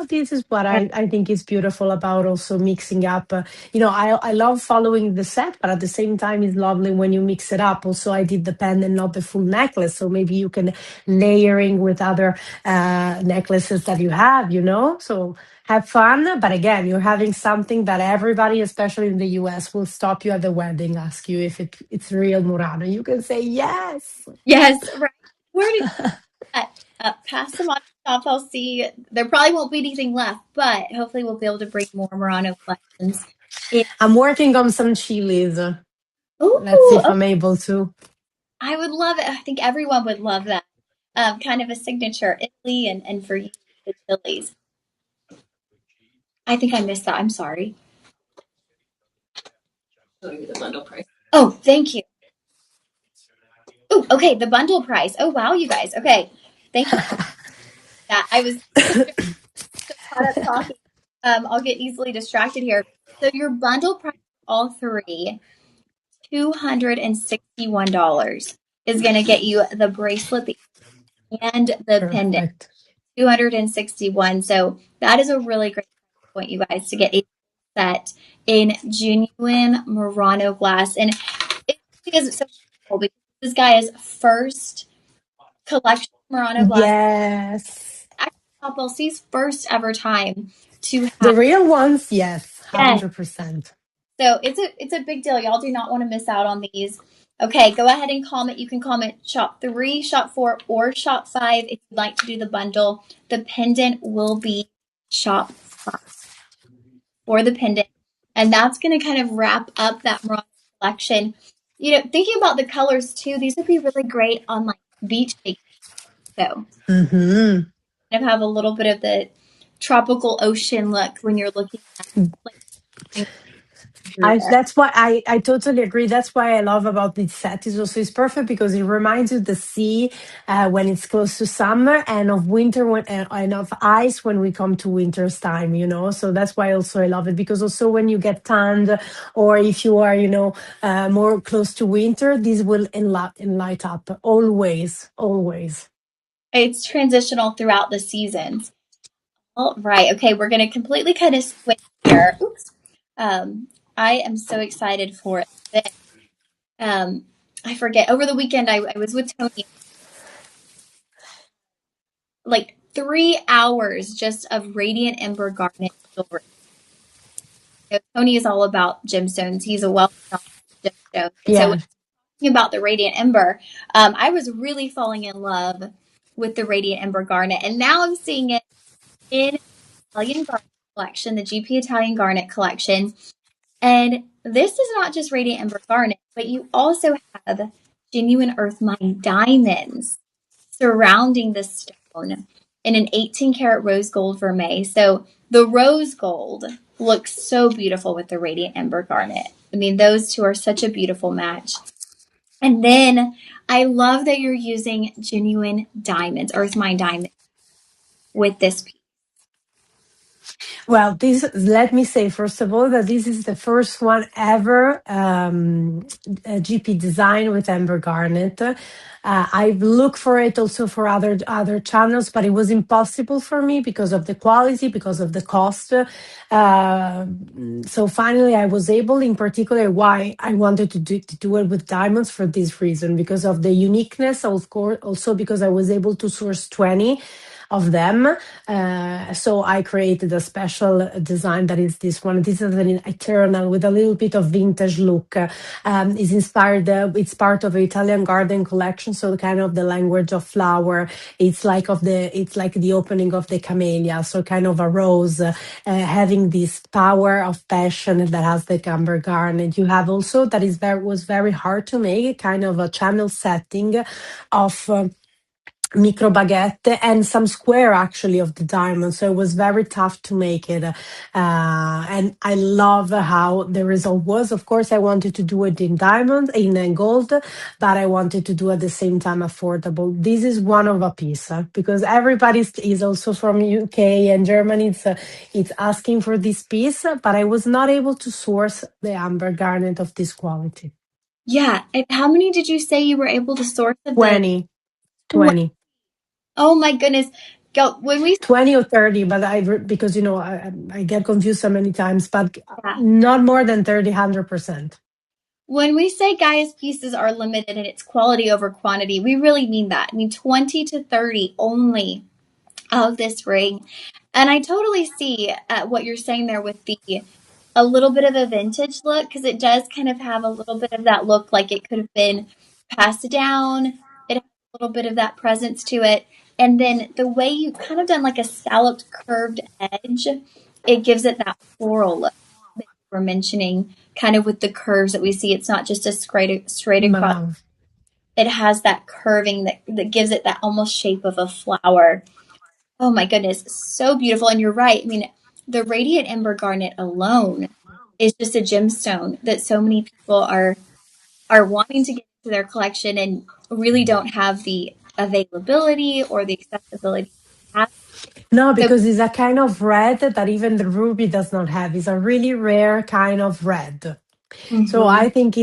this is what I think is beautiful about also mixing up. I love following the set, but at the same time, it's lovely when you mix it up. Also, I did the pendant, not the full necklace. So maybe you can layering with other necklaces that you have, so have fun. But again, you're having something that everybody, especially in the US, will stop you at the wedding, ask you if it's real Murano. You can say yes. Yes, right. Where did that? Pass them on to shop. I'll see. There probably won't be anything left, but hopefully we'll be able to bring more Murano collections. I'm working on some chilies. Let's see Ooh, if I'm able to. I would love it. I think everyone would love that. Kind of a signature Italy and for you, the chilies. I think I missed that. I'm sorry. Showing you the bundle price. Oh, thank you. Oh, okay. The bundle price. Oh, wow, you guys. Okay. Thank you for that. I was so caught up talking. I'll get easily distracted here. So your bundle price, all three, $261 is going to get you the bracelet and the pendant. Perfect. 261. So that is a really great point, you guys, to get a set in genuine Murano glass. And it is so cool because this guy's first collection of Murano glass, Yes. actually Top LC's first ever time to The have. real ones, yes, Yes. 100%. So it's a big deal. Y'all do not want to miss out on these. Okay, go ahead and comment. You can comment shop 3, shop 4, or shop 5 if you'd like to do the bundle. The pendant will be shop 5 for the pendant. And that's going to kind of wrap up that Murano collection. Thinking about the colors too, these would be really great on like beach vacation. So Hmm. kind of have a little bit of the tropical ocean look when you're looking at like through there. That's why I totally agree. That's why I love about this set is also it's perfect because it reminds you the sea when it's close to summer and of winter and of ice when we come to winter's time. So that's why also I love it because also when you get tanned or if you are more close to winter, this will enlight up always, always. It's transitional throughout the seasons. All right. Okay, we're going to completely kind of switch here. Oops. I am so excited for this. I forget. Over the weekend, I was with Tony, like 3 hours just of radiant ember garnet jewelry. Tony is all about gemstones. He's a wealth of gemstones. And so Yeah. when about the Radiant Ember, I was really falling in love with the Radiant Ember garnet, and now I'm seeing it in Italian garnet collection, the GP Italian garnet collection. And this is not just Radiant Ember garnet, but you also have genuine earth mine diamonds surrounding the stone in an 18 karat rose gold vermeil. So the rose gold looks so beautiful with the Radiant Ember garnet. I mean, those two are such a beautiful match. And then I love that you're using genuine diamonds, earth mine diamonds with this piece. Well, this, let me say first of all that this is the first one ever GP design with Amber Garnet. I've looked for it also for other channels, but it was impossible for me because of the quality, because of the cost. So finally, I was able, in particular, why I wanted to do it with diamonds for this reason, because of the uniqueness, of course, also because I was able to source 20 of them. So I created a special design that is this one. This is an eternal with a little bit of vintage look. Is inspired. It's part of the Italian garden collection, so kind of the language of flower. It's like the opening of the camellia, so kind of a rose having this power of passion that has the amber garnet. You have also that was very hard to make, kind of a channel setting of. Micro baguette and some square actually of the diamond, so it was very tough to make it, and I love how the result was. Of course, I wanted to do it in diamond, in gold, but I wanted to do at the same time affordable. This is one of a piece, because everybody is also from UK and Germany. It's asking for this piece, but I was not able to source the amber garnet of this quality. Yeah. And how many did you say you were able to source of the 20. 20. Oh my goodness. Go when we 20 or 30, but because I get confused so many times, but yeah. not more than 30, 100%. When we say Gaia's pieces are limited and it's quality over quantity, we really mean that. I mean 20 to 30 only of this ring. And I totally see what you're saying there with a little bit of a vintage look, because it does kind of have a little bit of that look like it could have been passed down. It has a little bit of that presence to it. And then the way you kind of done like a scalloped curved edge, it gives it that floral look that you were mentioning, kind of with the curves that we see. It's not just a straight across. Bravo. It has that curving that gives it that almost shape of a flower. Oh my goodness, so beautiful. And you're right. I mean, the Radiant Ember Garnet alone is just a gemstone that so many people are wanting to get into their collection and really don't have the availability or the accessibility to have. No, So, because it's a kind of red that even the ruby does not have. It's a really rare kind of red. So I mhm. think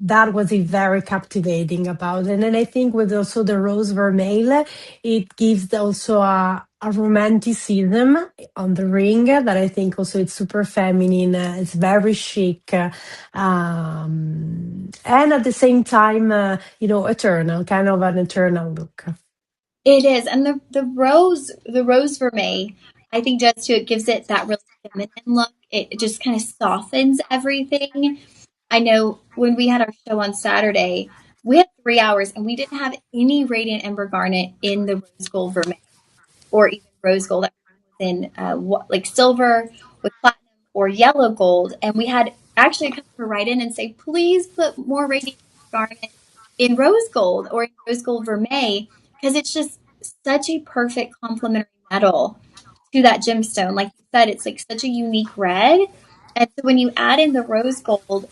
that was very captivating about it. And then I think with also the rose vermeil, it gives also a romanticism on the ring that I think also it's super feminine. It's very chic, and at the same time, eternal, kind of an eternal look. It is. And the rose vermeil, I think does too. It gives it that really feminine look. It just kind of softens everything. I know when we had our show on Saturday, we had 3 hours and we didn't have any Radiant Ember Garnet in the rose gold vermeil or even rose gold. Everything was in like silver with platinum or yellow gold. And we had actually a customer write in and say, please put more Radiant Ember Garnet in rose gold or in rose gold vermeil, because it's just such a perfect complementary metal to that gemstone. Like you said, it's like such a unique red. And so when you add in the rose gold,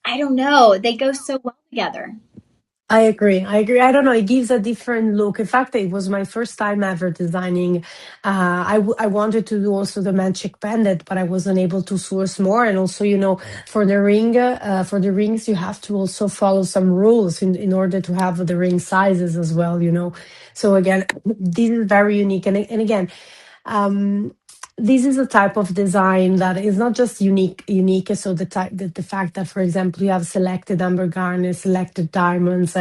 I don't know. They go so well together. I agree. I agree. I don't know. It gives a different look. In fact, it was my first time ever designing. I wanted to do also the magic pendant, but I wasn't able to source more. And also, for the for the rings, you have to also follow some rules in order to have the ring sizes as well. So again, this is very unique. And again, um, this is a type of design that is not just unique. So the fact that, for example, you have selected amber garnet, selected diamonds,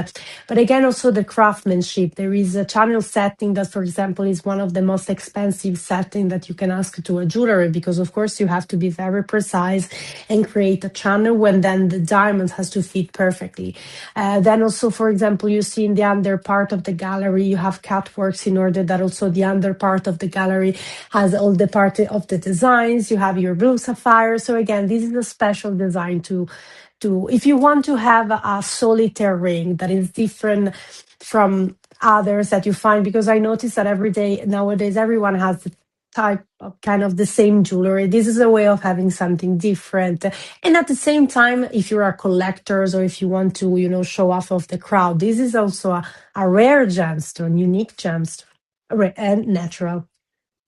but again, also the craftsmanship. There is a channel setting that, for example, is one of the most expensive setting that you can ask to a jewelry, because of course you have to be very precise and create a channel when then the diamond has to fit perfectly. Then also, for example, you see in the under part of the gallery, you have catwalks in order that also the under part of the gallery has all the part of the designs. You have your blue sapphire. So again, this is a special design to if you want to have a solitaire ring that is different from others that you find, because I notice that every day nowadays everyone has the type of kind of the same jewelry. This is a way of having something different. And at the same time, if you are collectors or if you want to, show off of the crowd, this is also a rare gemstone, unique gemstone, and natural.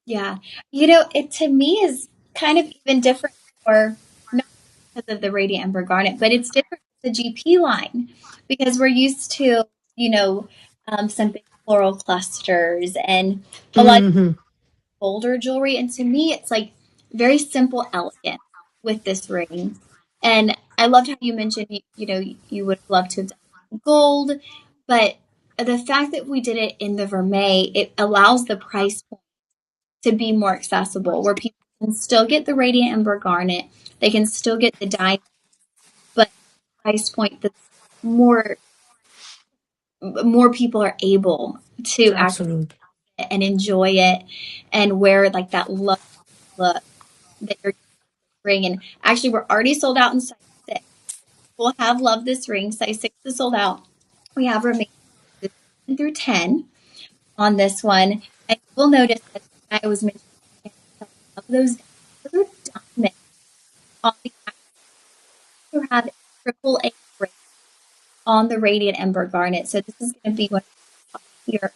Yeah. It to me is kind of even different for not because of the radiant ember garnet, but it's different with the GP line because we're used to, you know, some big floral clusters and a lot of Hmm. bolder jewelry. And to me, it's like very simple elegance with this ring. And I loved how you mentioned, you would love to have done gold, but the fact that we did it in the vermeil, it allows the price point to be more accessible, where people can still get the radiant ember garnet, they can still get the diamond, but price point that's more more people are able to access Absolutely. it and enjoy it and wear like that look that you're ring. And actually, we're already sold out in size 6. We'll have love this ring. Size 6 is sold out. We have remaining 7 through 10 on this one. And you will notice that I was mentioning of those diamonds on the to have a triple A grade on the radiant ember garnet. So this is going to be one of your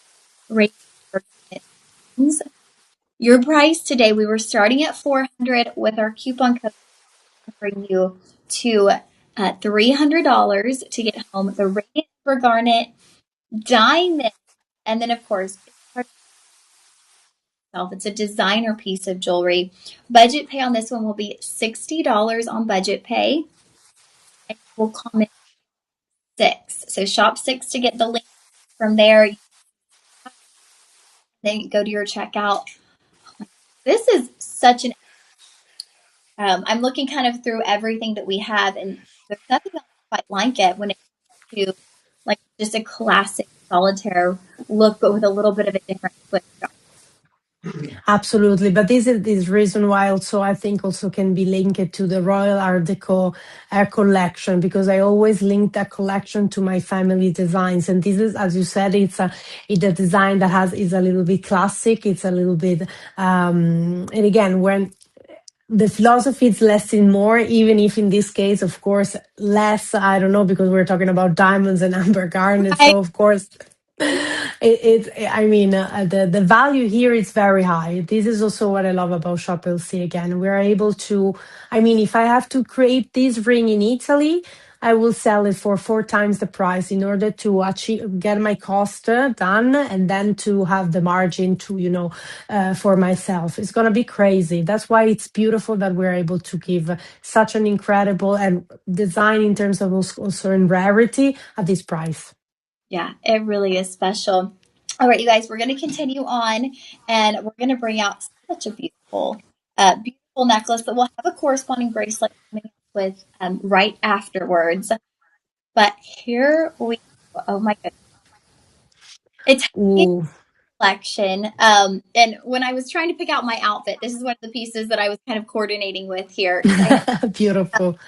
radiant ember garnet. Your price today, we were starting at 400 with our coupon code bring you to $300 to get home the radiant ember garnet diamond, and then of course it's a designer piece of jewelry. Budget pay on this one will be $60 on budget pay, and we'll comment 6. So shop 6 to get the link from there. Then go to your checkout. This is such an. I'm looking kind of through everything that we have, and there's nothing else quite like it when it comes to like just a classic solitaire look, but with a little bit of a different twist. Absolutely, but this is this reason why also I think also can be linked to the Royal Art Deco collection, because I always link that collection to my family designs, and this is, as you said, it's a design that has is a little bit classic. It's a little bit and again when the philosophy is less in more, even if in this case, of course, less, I don't know, because we're talking about diamonds and amber garnet. Right? So, of course, I mean, the value here is very high. This is also what I love about Shop LC. Again, we're able to, I mean, if I have to create this ring in Italy, I will sell it for 4 times the price in order to achieve, get my cost done, and then to have the margin to, for myself. It's going to be crazy. That's why it's beautiful that we're able to give such an incredible and design in terms of also in rarity at this price. Yeah, it really is special. All right, you guys, we're going to continue on, and we're going to bring out such a beautiful necklace that we'll have a corresponding bracelet coming up with right afterwards. But here we go. Oh my goodness. It's a Ooh, collection. And when I was trying to pick out my outfit, this is one of the pieces that I was kind of coordinating with here because I know beautiful.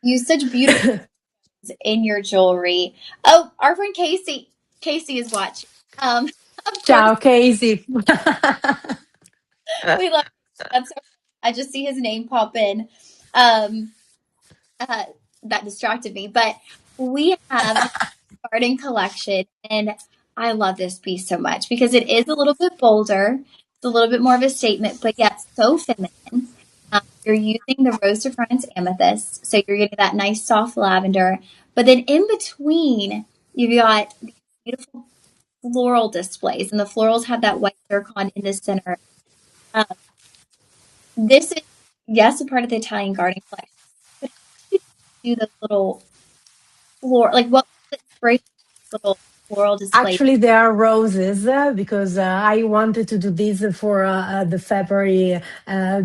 you use such beautiful in your jewelry. Oh, our friend Casey. Casey is watching. Of course, Ciao, Casey. we love. That's so. I just see his name pop in. Um, uh, that distracted me, but we have the garden collection, and I love this piece so much because it is a little bit bolder. It's a little bit more of a statement, but yet so feminine. You're using the Rose de France amethyst, so you're getting that nice soft lavender. But then in between, you've got these beautiful floral displays, and the florals have that white zircon in the center. Um, This is, yes, a part of the Italian garden collection, but how did you do the little floor? Like, what was the inspiration for this little floral display? Actually, there are roses because I wanted to do this for the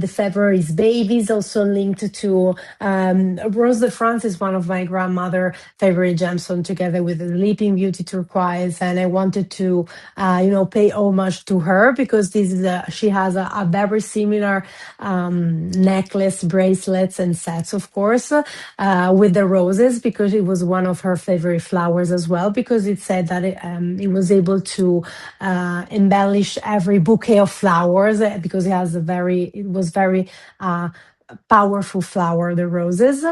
February's babies, also linked to Rose de France is one of my grandmother favorite gemstone, together with the Sleeping Beauty turquoise, and I wanted to pay homage to her because this is she has a very similar necklace, bracelets, and sets, of course, with the roses, because it was one of her favorite flowers as well, because it said that it was able to embellish every bouquet of flowers, because it was very uh, powerful flower, the roses.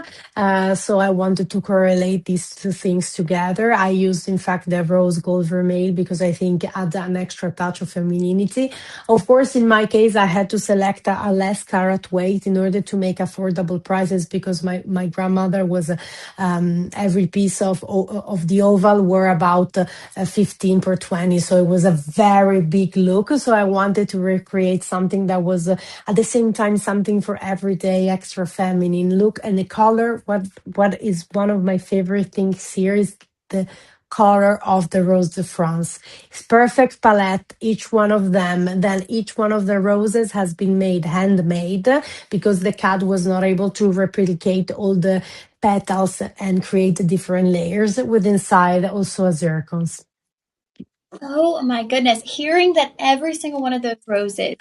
So I wanted to correlate these two things together. I used, in fact, the rose gold vermeil because I think it adds an extra touch of femininity. Of course, in my case, I had to select a less carat weight in order to make affordable prices, because my grandmother was every piece of the oval were about 15 per 20, so it was a very big look. So I wanted to recreate something that was at the same time something for everyday, extra feminine look. And the color, what is one of my favorite things here is the color of the Rose de France. It's perfect palette, each one of them. Then each one of the roses has been made handmade, because the cat was not able to replicate all the petals and create different layers with inside also a zircons. Oh my goodness. Hearing that every single one of those roses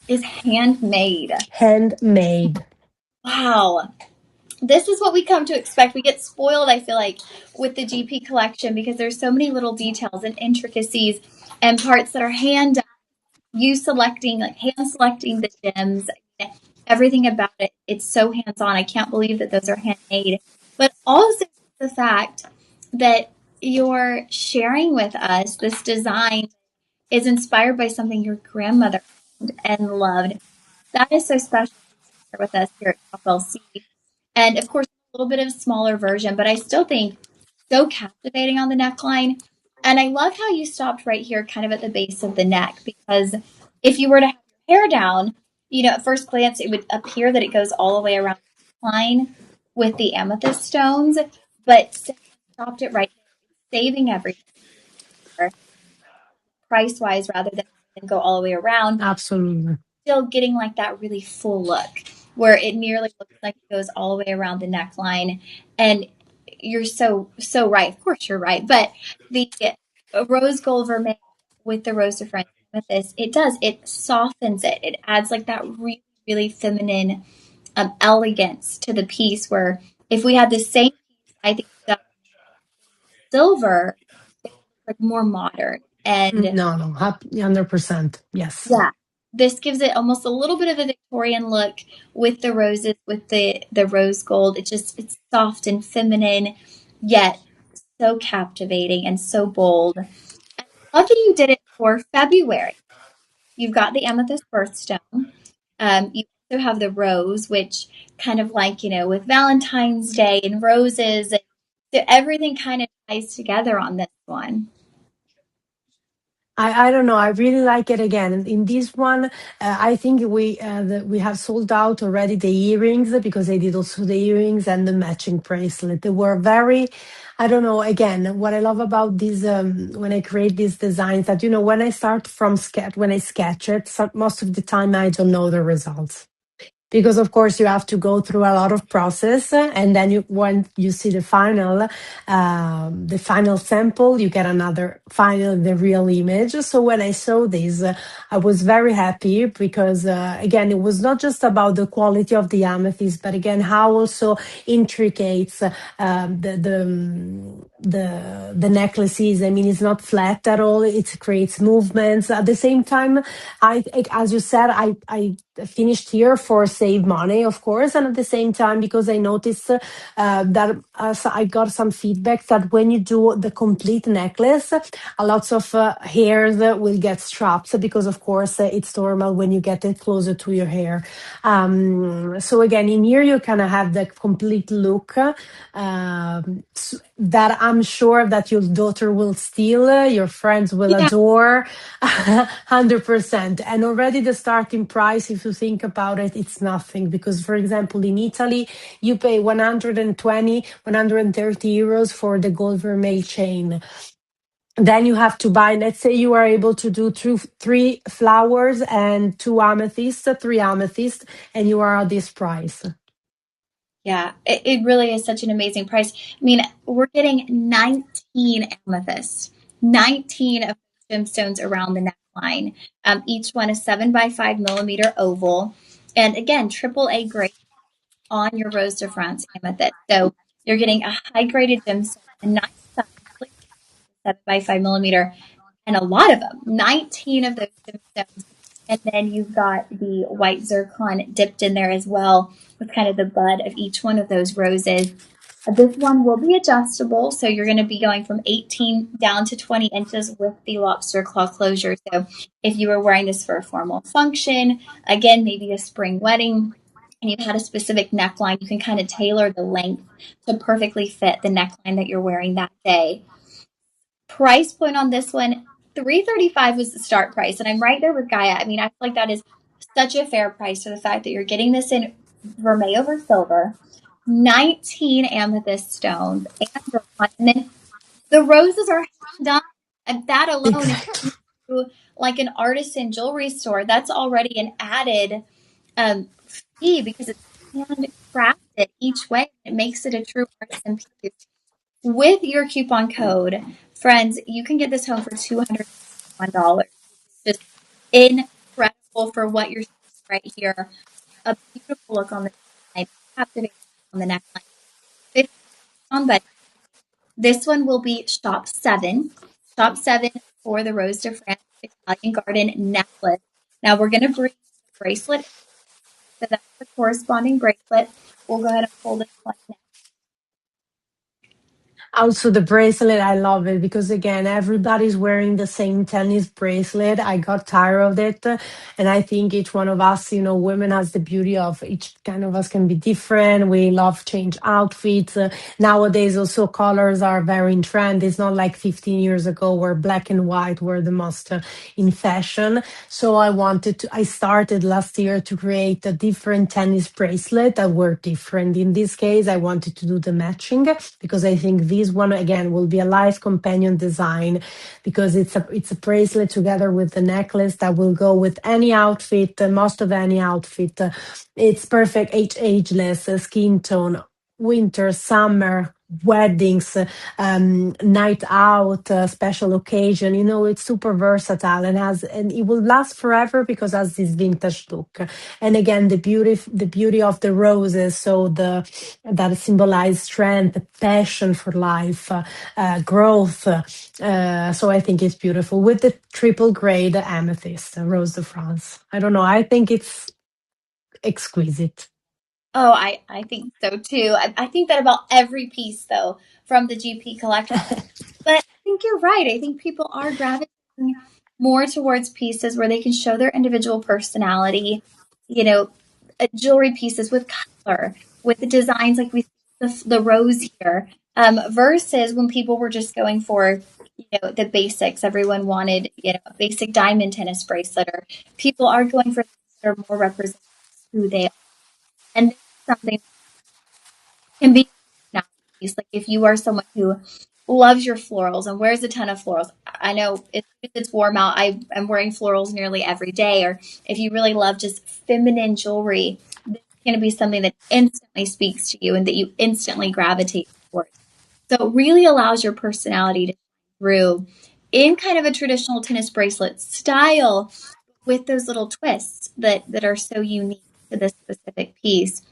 is handmade. Handmade. Wow. This is what we come to expect. We get spoiled, I feel like, with the GP collection because there's so many little details and intricacies and parts that are hand done. You selecting, like hand selecting the gems, everything about it. It's so hands on. I can't believe that those are handmade. But also the fact that you're sharing with us this design is inspired by something your grandmother owned and loved. That is so special to share with us here at FLC. And of course, a little bit of a smaller version, but I still think so captivating on the neckline. And I love how you stopped right here, kind of at the base of the neck, because if you were to have your hair down, at first glance, it would appear that it goes all the way around the neckline with the amethyst stones. But since you stopped it right there, saving everything price wise rather than go all the way around, Absolutely. still getting like that really full look where it nearly looks like it goes all the way around the neckline. And you're so right. Of course you're right. But the rose gold vermeil with the rose de France amethyst, it softens it. It adds like that really, really feminine elegance to the piece, where if we had the same piece, I think silver, it looks like more modern. And No, no, 100%. Yes. yeah, this gives it almost a little bit of a Victorian look with the roses, with the rose gold. It's soft and feminine, yet so captivating and so bold. Love that you did it for February. You've got the amethyst birthstone. You also have the rose, which kind of like, with Valentine's Day and roses. And so everything kind of ties together on this one. I don't know. I really like it again. In this one, I think we have sold out already the earrings, because I did also the earrings and the matching bracelet. They were very, I don't know. Again, what I love about these when I create these designs, that when I start from sketch, when I sketch it, most of the time I don't know the results, because of course you have to go through a lot of process, and then when you see the final sample, you get another final, the real image. So when I saw this, I was very happy, because again, it was not just about the quality of the amethyst, but again how also intricate the necklace is. I mean, it's not flat at all. It creates movements at the same time. As you said, I finished here for save money, of course, and at the same time, because I noticed that so I got some feedback that when you do the complete necklace, a lots of hairs will get straps, because of course it's normal when you get it closer to your hair. So again, in here you kind of have the complete look. that I'm sure that your daughter will steal, your friends will Yeah. adore, 100%. And already the starting price, if you think about it, it's nothing. Because, for example, in Italy, you pay 120, 130 euros for the gold vermeil chain. Then you have to buy, let's say you are able to do three flowers and three amethysts, and you are at this price. Yeah, it really is such an amazing price. I mean, we're getting 19 amethysts, 19 of those gemstones around the neckline. Each one is 7 by 5 millimeter oval. And again, triple A grade on your Rose de France amethyst. So you're getting a high graded gemstone, a nice size, like 7 by 5 millimeter, and a lot of them, 19 of those gemstones. And then you've got the white zircon dipped in there as well with kind of the bud of each one of those roses. This one will be adjustable. So you're going to be going from 18 down to 20 inches with the lobster claw closure. So if you were wearing this for a formal function, again, maybe a spring wedding, and you had a specific neckline, you can kind of tailor the length to perfectly fit the neckline that you're wearing that day. Price point on this one, $335 was the start price, and I'm right there with Gaia. I mean, I feel like that is such a fair price for the fact that you're getting this in vermeil over silver, 19 amethyst stones, and zircon, and then the roses are hand done. And that alone, if Exactly. you go to like an artisan jewelry store, that's already an added fee because it's handcrafted each way. It makes it a true artisan piece. With your coupon code, friends, you can get this home for $201. Just incredible for what you're seeing right here. A beautiful look on the neckline, captivating on the neckline. 50 on budget. This one will be shop seven. Shop seven for the Rose de France Italian Garden necklace. Now we're going to bring the bracelet. So that's the corresponding bracelet. We'll go ahead and pull this one now. Also, the bracelet, I love it because again, everybody's wearing the same tennis bracelet. I got tired of it. And I think each one of us, women has the beauty of each kind of us can be different. We love change outfits. Nowadays, also colors are very in trend. It's not like 15 years ago where black and white were the most in fashion. So I started last year to create a different tennis bracelet that were different. In this case, I wanted to do the matching because I think this one again will be a life companion design because it's a bracelet together with the necklace that will go with any outfit, most of any outfit. It's perfect, ageless, skin tone, winter, summer, weddings, night out, special occasion. It's super versatile and it will last forever because it has this vintage look. And again, the beauty of the roses, so that symbolize strength, passion for life, growth. So I think it's beautiful with the triple grade amethyst, Rose de France. I don't know. I think it's exquisite. Oh, I think so too. I think that about every piece, though, from the GP collection. But I think you're right. I think people are gravitating more towards pieces where they can show their individual personality, you know, jewelry pieces with color, with the designs like we see the rose here, versus when people were just going for, the basics. Everyone wanted, a basic diamond tennis bracelet, or people are going for things that are more representative of who they are. And this is something can be nice. Like if you are someone who loves your florals and wears a ton of florals, I know it's warm out. I am wearing florals nearly every day. Or if you really love just feminine jewelry, this is going to be something that instantly speaks to you and that you instantly gravitate towards. So it really allows your personality to shine through in kind of a traditional tennis bracelet style with those little twists that are so unique to this specific piece.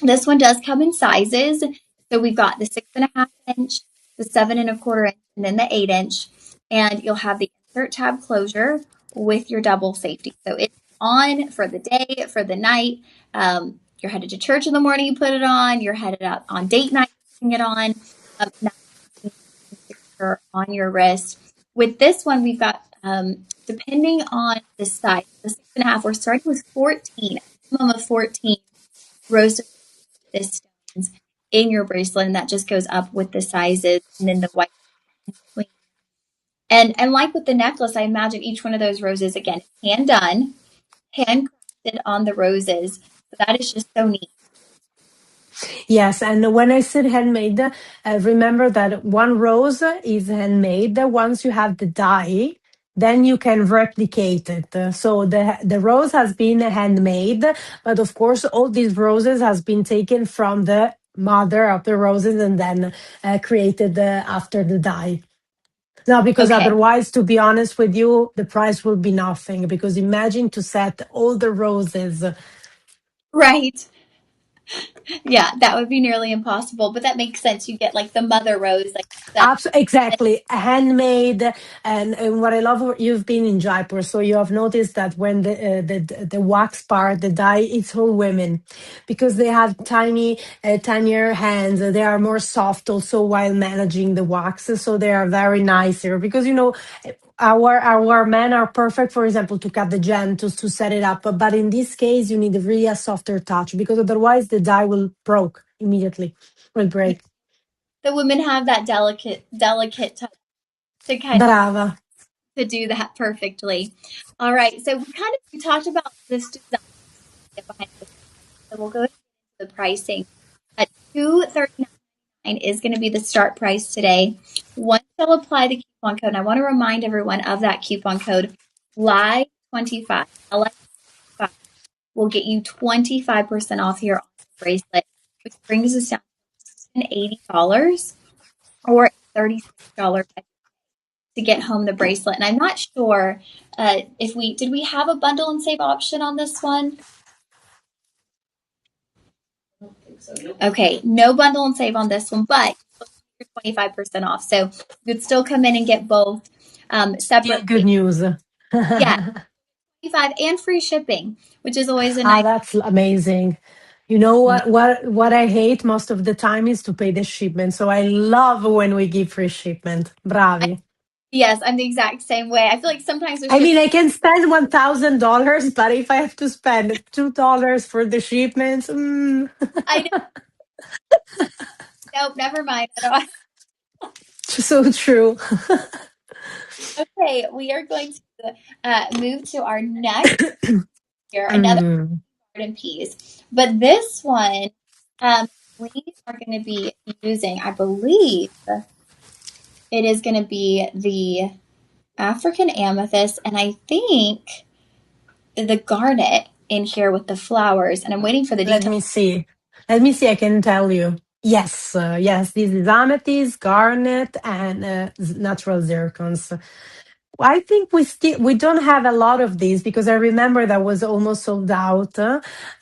This one does come in sizes. So we've got the 6.5 inch, the 7.25 inch, and then the 8 inch. And you'll have the insert tab closure with your double safety. So it's on for the day, for the night. You're headed to church in the morning, you put it on. You're headed out on date night, putting it on. Nice and secure on your wrist. With this one, we've got, depending on the size, the 6.5, we're starting with 14, a minimum of 14 rose this stones. in your bracelet, and that just goes up with the sizes, and then the white in between. And like with the necklace, I imagine each one of those roses again, hand done, handcrafted on the roses. So that is just so neat. Yes, and when I said handmade, remember that one rose is handmade. Once you have the dye, then you can replicate it. So the rose has been handmade, but of course, all these roses has been taken from the mother of the roses and then created after the dye. No, because Okay. otherwise, to be honest with you, the price will be nothing. Because imagine to set all the roses. Right. Yeah, that would be nearly impossible, but that makes sense. You get like the mother rose, like that. Exactly, handmade. And what I love, you've been in Jaipur, so you have noticed that when the wax part, the dye, it's all women, because they have tinier hands. They are more soft also while managing the wax, so they are very nicer. Because our men are perfect, for example, to cut the gem to set it up, but in this case, you need really a softer touch, because otherwise the dye will broke immediately, will break. The women have that delicate touch to kind Brava. to do that perfectly. All right, so we talked about this design behind this, so we'll go into the pricing. At $239 is going to be the start price today. Once you'll apply the coupon code, and I want to remind everyone of that coupon code, LI25, LI25 will get you 25% off here on the bracelet, which brings us down to $80 or $36 to get home the bracelet. And I'm not sure if we have a bundle and save option on this one? Okay, no bundle and save on this one, but you're 25% off. So you could still come in and get both Good separately. news. Yeah, 25 and free shipping, which is always a Ah, nice. that's amazing. You know what I hate most of the time is to pay the shipment. So I love when we give free shipment. Bravi. Yes, I'm the exact same way. I feel like sometimes with I shipping, mean, I can spend $1,000, but if I have to spend $2 for the shipments, I don't, nope, never mind. so true. Okay, we are going to move to our next here, another Mm. garden piece. But this one, we are going to be using, I believe it is going to be the African amethyst, and I think the garnet in here with the flowers. And I'm waiting for the Let details. me see. Let me see. I can tell you. Yes, yes. This is amethyst, garnet, and natural zircons. I think we don't have a lot of these, because I remember that was almost sold out.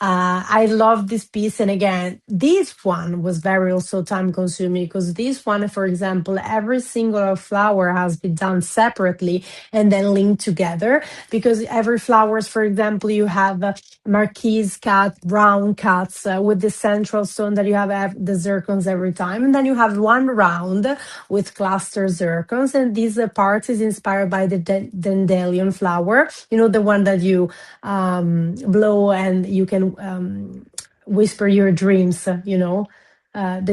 I love this piece, and again, this one was very also time consuming, because this one, for example, every single flower has been done separately and then linked together. Because every flowers, for example, you have marquise cut, round cuts with the central stone that you have the zircons every time, and then you have one round with cluster zircons, and this part is inspired by the dandelion flower, the one that you blow and you can whisper your dreams, the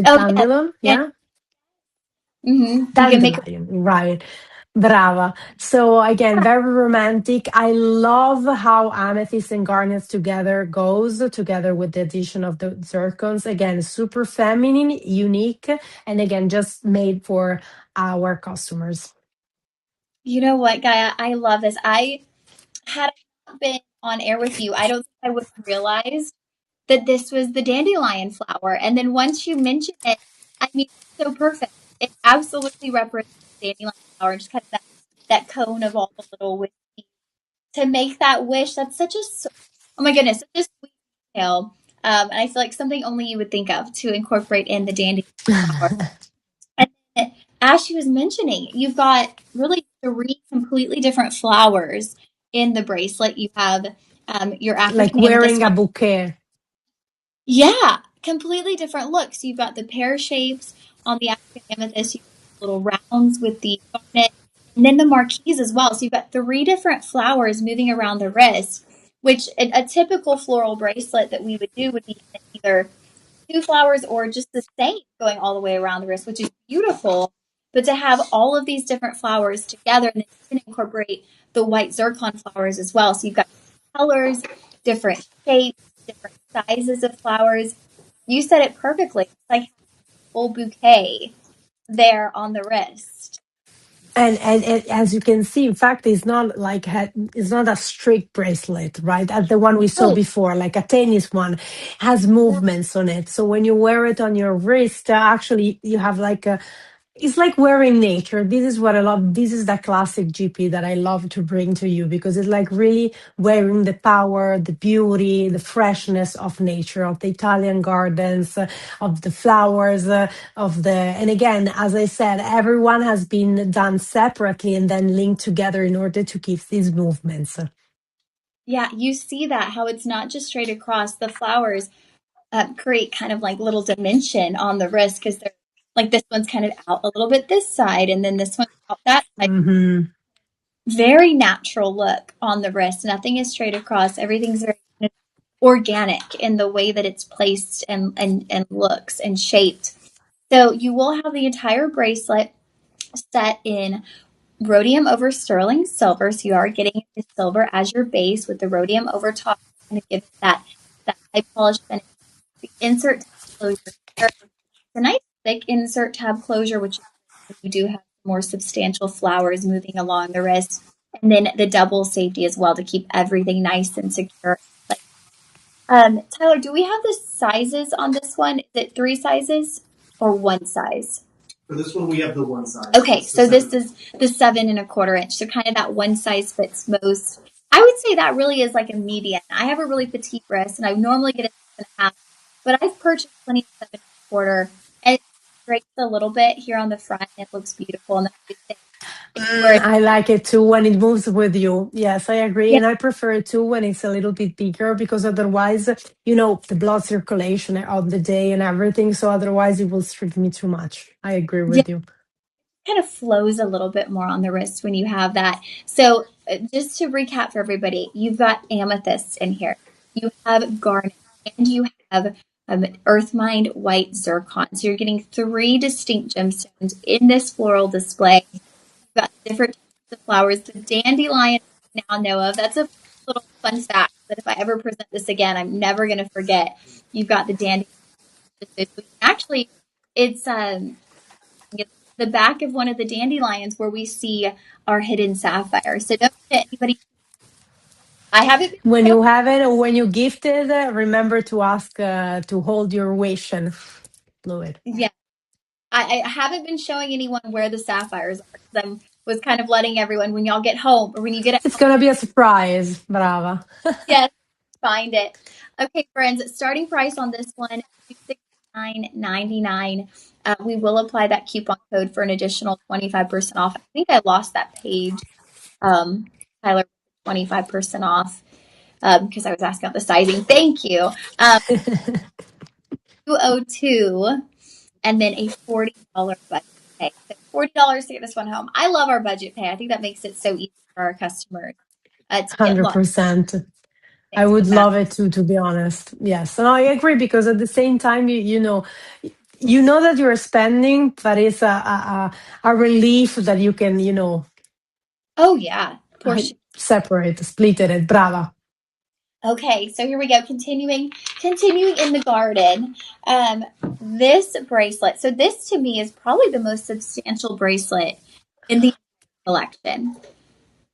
Oh, yes. dandelion, And yeah, you can make dandelion, right. Brava. So again, very romantic. I love how amethyst and garnets together goes together with the addition of the zircons. Again, super feminine, unique, and again, just made for our customers. You know what, Gaia? I love this. Had I not been on air with you, I don't think I would have realized that this was the dandelion flower. And then once you mention it, I mean, it's so perfect. It absolutely represents the dandelion flower, and just kind of that cone of all the little whiskey. To make that wish, that's oh my goodness, such a sweet detail. And I feel like something only you would think of to incorporate in the dandelion flower. And as she was mentioning, you've got really three completely different flowers in the bracelet. You have your Like African amethyst. wearing a bouquet. Yeah, completely different looks. You've got the pear shapes on the African amethyst, you've got little rounds with the garnet, and then the marquise as well. So you've got three different flowers moving around the wrist, which a typical floral bracelet that we would do would be either two flowers or just the same going all the way around the wrist, which is beautiful. But to have all of these different flowers together, and then you can incorporate the white zircon flowers as well. So you've got colors, different shapes, different sizes of flowers. You said it perfectly. It's like a full bouquet there on the wrist. And as you can see, in fact, it's not like it's not a strict bracelet, right? As the one we saw Oh, before, like a tennis one, has movements on it. So when you wear it on your wrist, actually, you have like a it's like wearing nature. This is what I love. This is that classic GP that I love to bring to you because it's like really wearing the power, the beauty, the freshness of nature, of the Italian gardens, of the flowers, and again, as I said, everyone has been done separately and then linked together in order to keep these movements. yeah, you see that how it's not just straight across. The flowers create kind of like little dimension on the wrist because they're like this one's kind of out a little bit this side, and then this one's out that side. Hmm. Very natural look on the wrist. Nothing is straight across. Everything's very organic in the way that it's placed and looks and shaped. So you will have the entire bracelet set in rhodium over sterling silver. So you are getting the silver as your base with the rhodium over top, kind of give it that high polish finish. The insert tab closure here. It's a nice thick insert tab closure, which you do have more substantial flowers moving along the wrist. And then the double safety as well to keep everything nice and secure. Tyler, do we have the sizes on this one? Is it 3 sizes or 1 size? For this one, we have the one size. Okay, so this is the 7 1/4 inch. So kind of that one size fits most. I would say that really is like a median. I have a really petite wrist, and I normally get a 6.5, but I've purchased plenty of 7 1/4, and it breaks a little bit here on the front. And it looks beautiful, and that's I like it too when it moves with you. Yes, I agree. yeah, And I prefer it too when it's a little bit bigger because otherwise, the blood circulation of the day and everything. So otherwise, it will strip me too much. I agree yeah, with you. kind of flows a little bit more on the wrist when you have that. So just to recap for everybody, you've got amethyst in here, you have garnet, and you have earth mined white zircon. So you're getting 3 distinct gemstones in this floral display. You've got different types of flowers. The dandelion I now know of. That's a little fun fact that if I ever present this again, I'm never going to forget. You've got the dandelion. Actually, it's the back of one of the dandelions where we see our hidden sapphire. So don't forget anybody. I haven't been When showing. you have it or when you gift it, remember to ask to hold your wish and fluid. Yeah, I haven't been showing anyone where the sapphires are because I was kind of letting everyone when y'all get home or when you get it It's home. gonna be a surprise, brava. Yes, find it. Okay, friends. Starting price on this one $269.99. We will apply that coupon code for an additional 25% off. I think I lost that page. Tyler, 25% off. Because I was asking about the sizing. Thank you. 202 and then a $40 budget pay. So $40 to get this one home. I love our budget pay. I think that makes it so easy for our customers to get lost 100%. I things would no matter. love it too, to be honest. Yes, and I agree because at the same time, you know that you're spending, but it's a relief that you can, Oh yeah, portion. separate, split it. Brava. Okay, so here we go. Continuing in the garden. This bracelet. So this to me is probably the most substantial bracelet in the collection.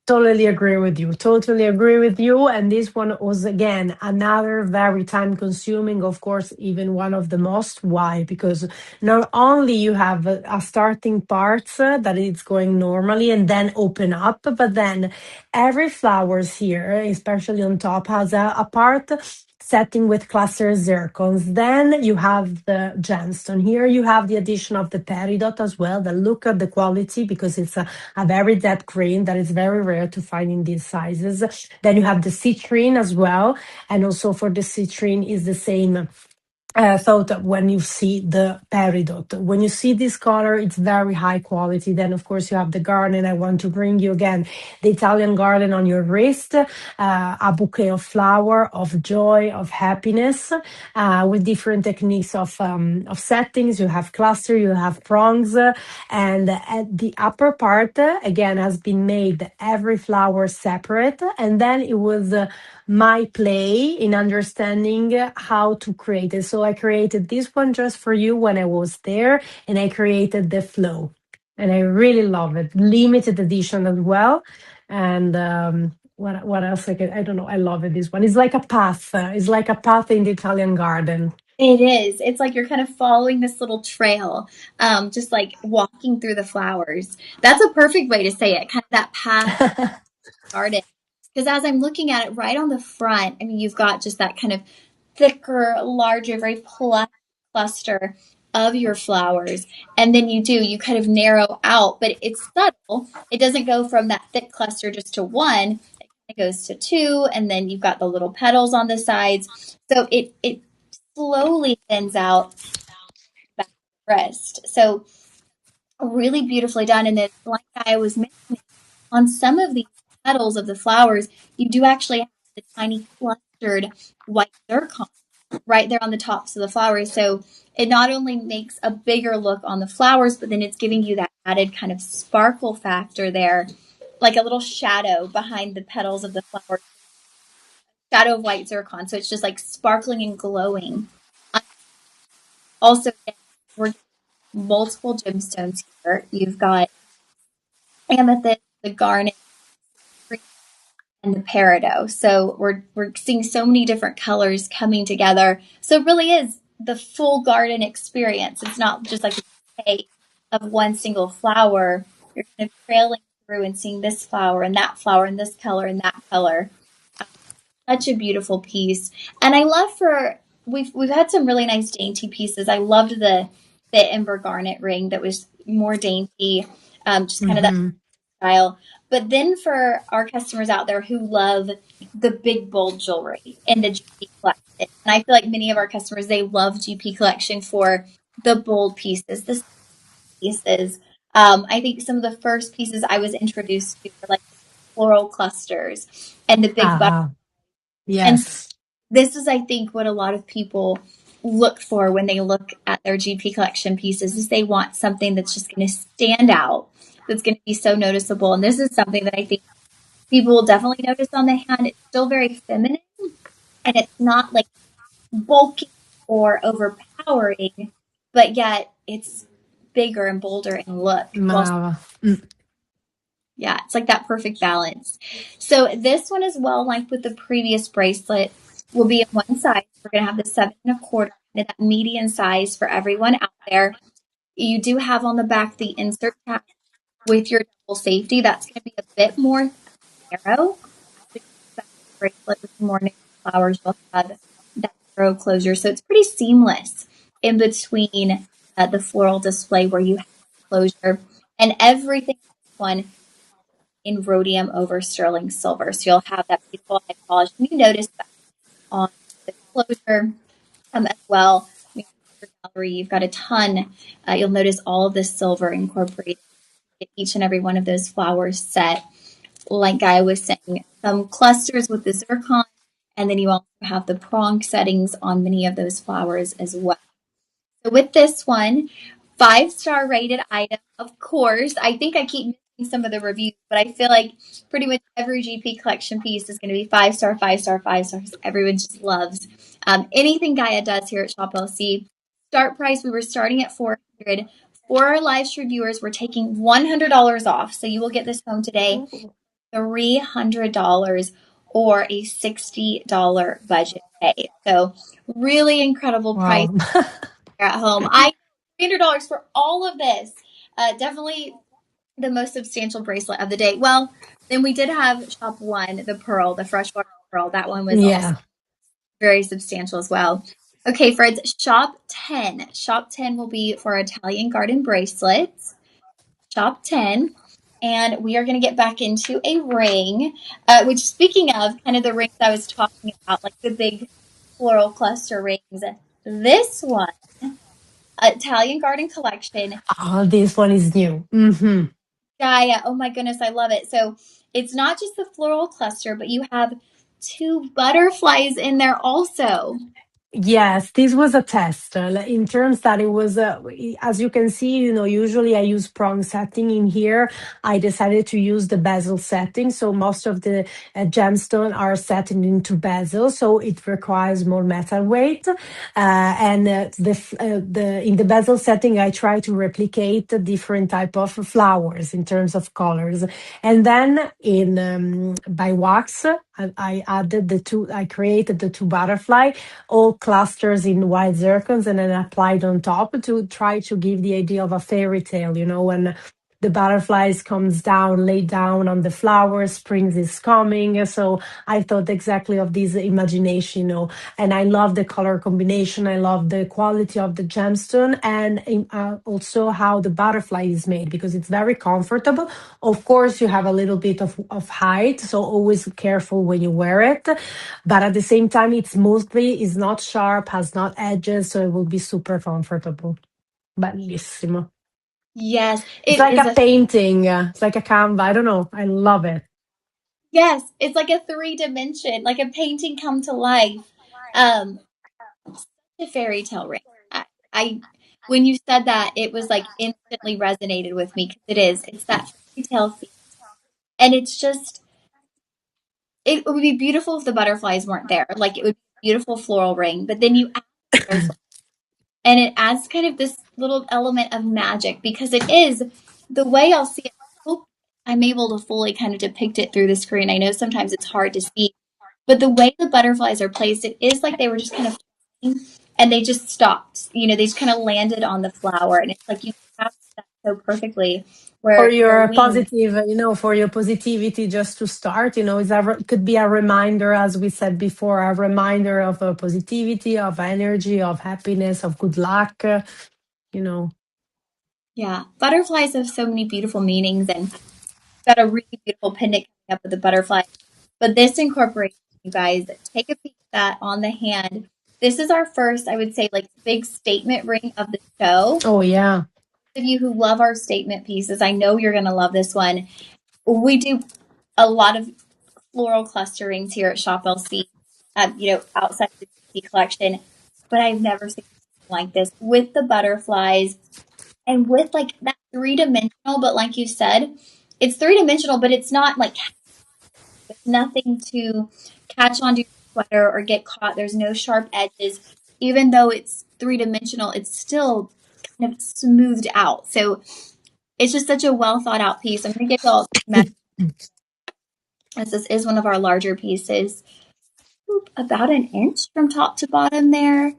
Totally agree with you. Totally agree with you. And this one was again another very time consuming, of course, even one of the most. Why? Because not only you have a starting parts that it's going normally and then open up, but then every flowers here, especially on top, has a part setting with cluster zircons. Then you have the gemstone. Here you have the addition of the peridot as well. The look at the quality because it's a very dead green that is very rare to find in these sizes. Then you have the citrine as well. And also for the citrine is the same thought that when you see the peridot, when you see this color, it's very high quality. Then, of course, you have the garden. I want to bring you again the Italian garden on your wrist, a bouquet of flower, of joy, of happiness, with different techniques of settings. You have cluster, you have prongs, and at the upper part, again, has been made every flower separate, and then it was. My play in understanding how to create it. So I created this one just for you when I was there, and I created the flow. And I really love it. Limited edition as well. And what else I don't know. I love it. This one. It's like a path. It's like a path in the Italian garden. It is. It's like you're kind of following this little trail, just like walking through the flowers. That's a perfect way to say it. Kind of that path garden. Because as I'm looking at it right on the front, I mean, you've got just that kind of thicker, larger, very plush cluster of your flowers. And then you kind of narrow out, but it's subtle. It doesn't go from that thick cluster just to one. It goes to two, and then you've got the little petals on the sides. So it slowly thins out back to the wrist. So really beautifully done. And then, like I was mentioning, on some of these petals of the flowers, you do actually have the tiny clustered white zircon right there on the tops of the flowers. So it not only makes a bigger look on the flowers, but then it's giving you that added kind of sparkle factor there, like a little shadow behind the petals of the flower, shadow of white zircon. So it's just like sparkling and glowing. Also, we're getting multiple gemstones here. You've got amethyst, the garnet, and the peridot. So we're seeing so many different colors coming together. So it really is the full garden experience. It's not just like a bouquet of one single flower. You're kind of trailing through and seeing this flower and that flower and this color and that color. Such a beautiful piece. And I love we've had some really nice dainty pieces. I loved the ember garnet ring that was more dainty, just kind of that style. But then for our customers out there who love the big bold jewelry in the GP collection, and I feel like many of our customers, they love GP collection for the bold pieces, the pieces. I think some of the first pieces I was introduced to were like floral clusters and the big button. And Yes. this is, I think, what a lot of people look for when they look at their GP collection pieces is they want something that's just going to stand out, that's going to be so noticeable. And this is something that I think people will definitely notice on the hand. It's still very feminine, and it's not like bulky or overpowering, but yet it's bigger and bolder in look. Yeah, it's like that perfect balance. So this one as well, like with the previous bracelet, will be in one size. We're going to have the 7 1/4, that median size for everyone out there. You do have on the back the insert tab with your double safety. That's going to be a bit more narrow. The bracelet with more narrow flowers will have that narrow closure. So it's pretty seamless in between the floral display where you have closure. And everything in this one in rhodium over sterling silver. So you'll have that beautiful high polish. And you notice that on the closure as well. Gallery, you've got a ton. You'll notice all of this silver incorporated in each and every one of those flowers set. Like I was saying, some clusters with the zircon, and then you also have the prong settings on many of those flowers as well. So with this one, 5-star rated item, of course. I think I keep missing some of the reviews, but I feel like pretty much every GP collection piece is going to be 5-star, 5-star, 5 stars. Everyone just loves anything Gaia does here at Shop LC. Start price, we were starting at $400. For our live stream viewers, we're taking $100 off. So you will get this home today, $300 or a $60 budget pay. So really incredible price at home. $300 for all of this. Definitely the most substantial bracelet of the day. Well, then we did have Shop 1, the pearl, the freshwater pearl. That one was also very substantial as well. Okay, friends, Shop 10. Shop 10 will be for Italian garden bracelets. Shop 10. And we are going to get back into a ring, which, speaking of kind of the rings I was talking about, like the big floral cluster rings, this one, Italian Garden Collection, Oh, this one is new. Mm-hmm. Gaia. Oh my goodness, I love it. So it's not just the floral cluster, but you have two butterflies in there also. Yes, this was a test in terms that it was, as you can see, usually I use prong setting in here. I decided to use the bezel setting. So most of the gemstone are set into bezel. So it requires more metal weight. In the bezel setting, I try to replicate the different type of flowers in terms of colors. And then by wax, I added I created the two butterfly all clusters in white zircons and then applied on top to try to give the idea of a fairy tale, when the butterflies comes down, lay down on the flowers, springs is coming. So I thought exactly of this imagination, and I love the color combination. I love the quality of the gemstone and also how the butterfly is made because it's very comfortable. Of course, you have a little bit of height, so always careful when you wear it. But at the same time, is not sharp, has not edges, so it will be super comfortable. Bellissimo. Yes, It's it like is a painting. It's like a canva. I don't know. I love it. yes, it's like a 3 dimension, like a painting come to life. Um, a fairy tale ring. I when you said that, it was like instantly resonated with me because it is. It's that fairy tale feel, and it's just it would be beautiful if the butterflies weren't there. Like it would be a beautiful floral ring, but then you add the butterflies, and it adds kind of this little element of magic because it is the way I'll see it. I hope I'm able to fully kind of depict it through the screen. I know sometimes it's hard to see, but the way the butterflies are placed, it is like they were just kind of flying and they just stopped. They just kind of landed on the flower, and it's like you captured that so perfectly. For Where their your wings, positive, for your positivity, just to start, could be a reminder, as we said before, a reminder of positivity, of energy, of happiness, of good luck. You know. yeah, butterflies have so many beautiful meanings, and got a really beautiful pendant coming up with the butterfly. But this incorporates, you guys, take a peek at that on the hand. This is our first, I would say, like big statement ring of the show. Oh yeah. Those of you who love our statement pieces, I know you're going to love this one. We do a lot of floral clusterings here at Shop LC, outside the DC collection, but I've never seen something like this with the butterflies and with like that 3 dimensional. But like you said, it's 3 dimensional, but it's not like there's nothing to catch onto your sweater or get caught. There's no sharp edges. Even though it's 3 dimensional, it's still kind of smoothed out. So it's just such a well thought out piece. I'm going to give y'all as this is one of our larger pieces, about an inch from top to bottom there,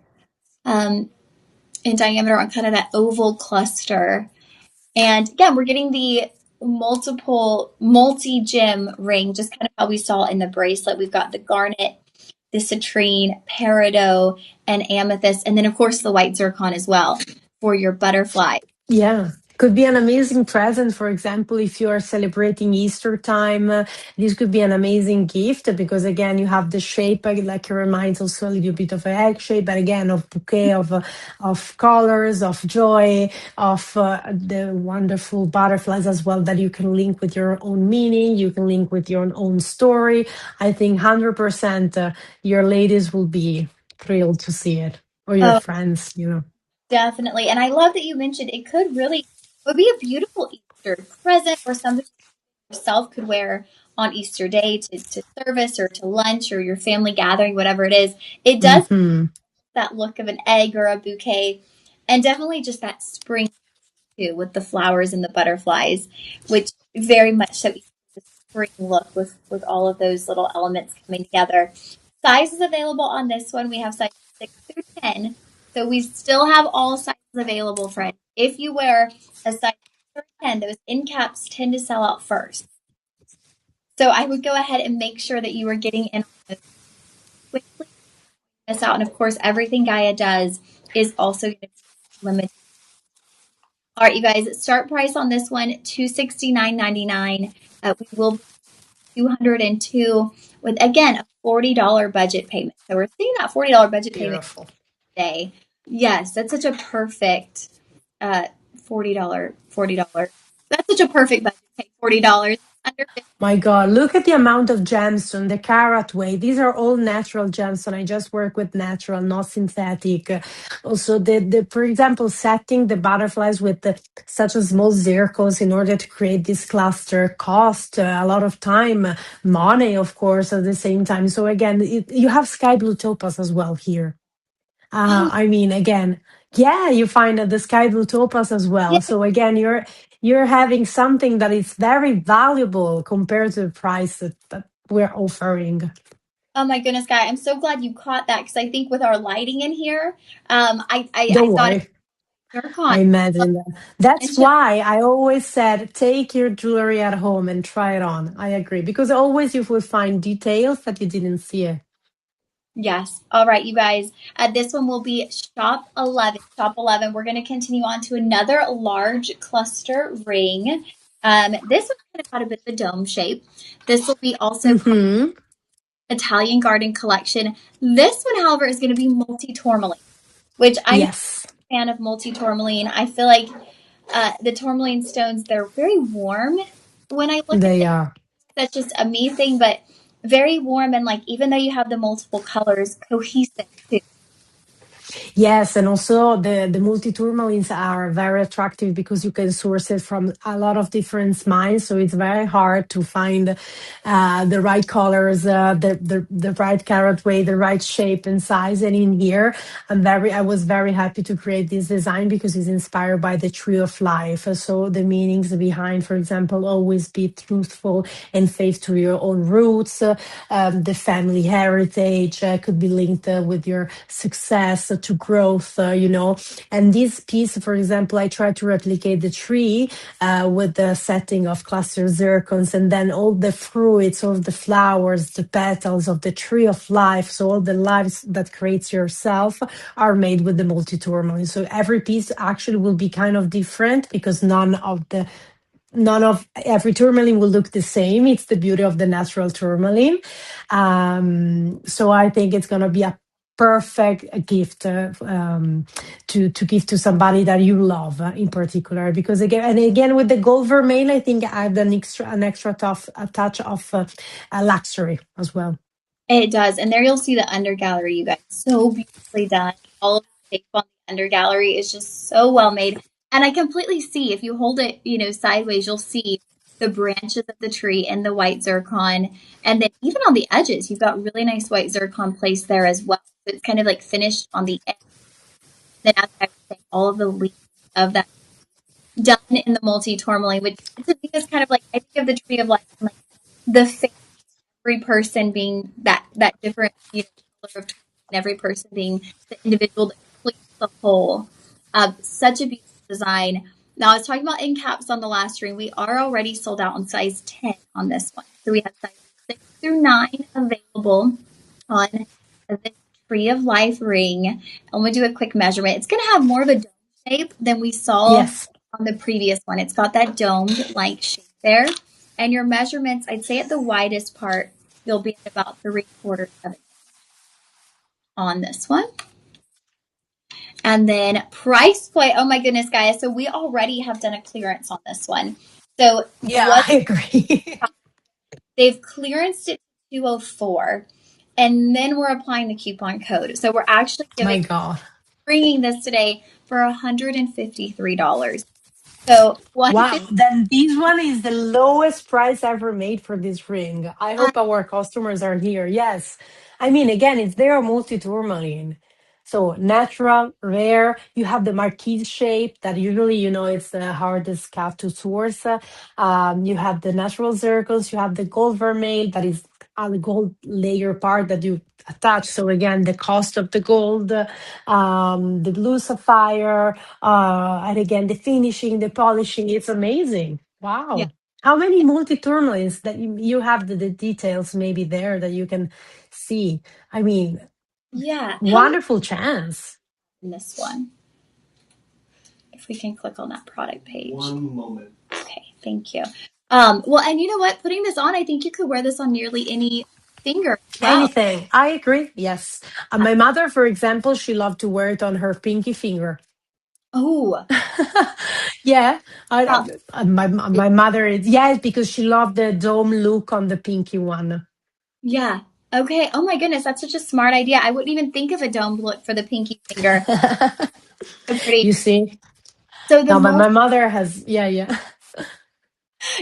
in diameter on kind of that oval cluster. And again, we're getting the multi-gem ring, just kind of how we saw in the bracelet. We've got the garnet, the citrine, peridot, and amethyst, and then of course the white zircon as well for your butterfly. Yeah, could be an amazing present. For example, if you are celebrating Easter time, this could be an amazing gift because again, you have the shape like it reminds also a little bit of an egg shape, but again, of bouquet of colors, of joy, of the wonderful butterflies as well that you can link with your own meaning. You can link with your own story. I think 100% your ladies will be thrilled to see it, or your Oh, friends. definitely. And I love that you mentioned it would be a beautiful Easter present or something yourself could wear on Easter Day to service or to lunch or your family gathering, whatever it is. It does Hmm. that look of an egg or a bouquet, and definitely just that spring too with the flowers and the butterflies, which very much so the spring look with all of those little elements coming together. Size is available on this one. We have size 6 through 10, so we still have all sizes available, friends. If you wear a size 6 or 10, those end caps tend to sell out first. So I would go ahead and make sure that you are getting in on those quickly, miss out. And of course, everything Gaia does is also going to be limited. All right, you guys, start price on this one, $269.99. We will be 202 with again a $40 budget payment. So we're seeing that $40 budget payment. Beautiful. today. Yes, that's such a perfect $40. That's such a perfect budget. Pay $40 under 50. My God, look at the amount of gemstone, the carat weight. These are all natural gemstone. I just work with natural, not synthetic. Also, for example, setting the butterflies with such a small zircons in order to create this cluster cost a lot of time, money, of course, at the same time. So again, you have sky blue topaz as well here. Oh, I mean, again, yeah, you find the sky blue topaz as well. yeah. So again, you're having something that is very valuable compared to the price that we're offering. Oh my goodness, Guy. I'm so glad you caught that because I think with our lighting in here, I Don't thought it worry. was I zircon. imagine that. And That's just, why I always said take your jewelry at home and try it on. I agree because always you will find details that you didn't see it. yes. All right, you guys. This one will be shop 11. Shop 11. We're going to continue on to another large cluster ring. This one kind of got a bit of a dome shape. This will be also called Hmm. Italian Garden Collection. This one, however, is going to be multi-tourmaline, which I'm Yes, a fan of multi-tourmaline. I feel like the tourmaline stones, they're very warm when I look at they them. are. That's just a me thing, but very warm and like even though you have the multiple colors, cohesive too. Yes, and also the multi tourmalines are very attractive because you can source it from a lot of different mines. So it's very hard to find the right colors, the right carat weight, the right shape and size. And in here, I was very happy to create this design because it's inspired by the tree of life. So the meanings behind, for example, always be truthful and faith to your own roots. The family heritage could be linked with your success to growth, and this piece, for example, I try to replicate the tree with the setting of cluster zircons and then all the fruits, all the flowers, the petals of the tree of life. So all the lives that creates yourself are made with the multi-tourmaline. So every piece actually will be kind of different because none of every tourmaline will look the same. It's the beauty of the natural tourmaline. So I think it's going to be a perfect gift to give to somebody that you love in particular. Because again with the gold vermeil, I think I add an extra a touch of luxury as well. It does. And there you'll see the under gallery, you guys. So beautifully done. All of the shape on the under gallery is just so well made. And I completely see if you hold it, sideways, you'll see the branches of the tree and the white zircon. And then even on the edges, you've got really nice white zircon placed there as well. So it's kind of like finished on the edge. Then as I was saying, all of the leaves of that done in the multi tourmaline, which to me is kind of like I think of the tree of life and like the face, every person being that different color of tourmaline, every person being the individual that completes the whole. Such a beautiful design. Now I was talking about end caps on the last ring. We are already sold out on size 10 on this one, so we have size 6 through 9 available on this tree of life ring. I'm going to do a quick measurement. It's going to have more of a dome shape than we saw Yes. on the previous one. It's got that domed like shape there. And your measurements, I'd say at the widest part, you'll be at about 3/4 of it on this one. And then price point. Oh my goodness, guys. So we already have done a clearance on this one. So Yeah, what I agree. they've clearanced it to 204, and then we're applying the coupon code. So we're actually My giving God. bringing this today for $153. So Wow, 150. then this one is the lowest price ever made for this ring. I hope our customers are here. Yes. I mean, again, it's their multi-tourmaline. So natural, rare. You have the marquise shape that usually, it's the hardest cut to source. You have the natural zircons. You have the gold vermeil that is the gold layer part that you attach. So again, the cost of the gold, the blue sapphire, and again, the finishing, the polishing, it's amazing. Yeah. Wow. How many multi-tourmalines that you have the details maybe there that you can see? I mean, Yeah. How many wonderful chance. in this one? If we can click on that product page. One moment. Okay, thank you. Well, and you know what? Putting this on, I think you could wear this on nearly any. finger as well. Anything. I agree. Yes. My mother, for example, she loved to wear it on her pinky finger. Oh, Yeah. wow. My mother is, yes, because she loved the dome look on the pinky one. Yeah. Okay. Oh my goodness, that's such a smart idea. I wouldn't even think of a dome look for the pinky finger. So pretty. You see? So the No, but multi my mother has, yeah, yeah.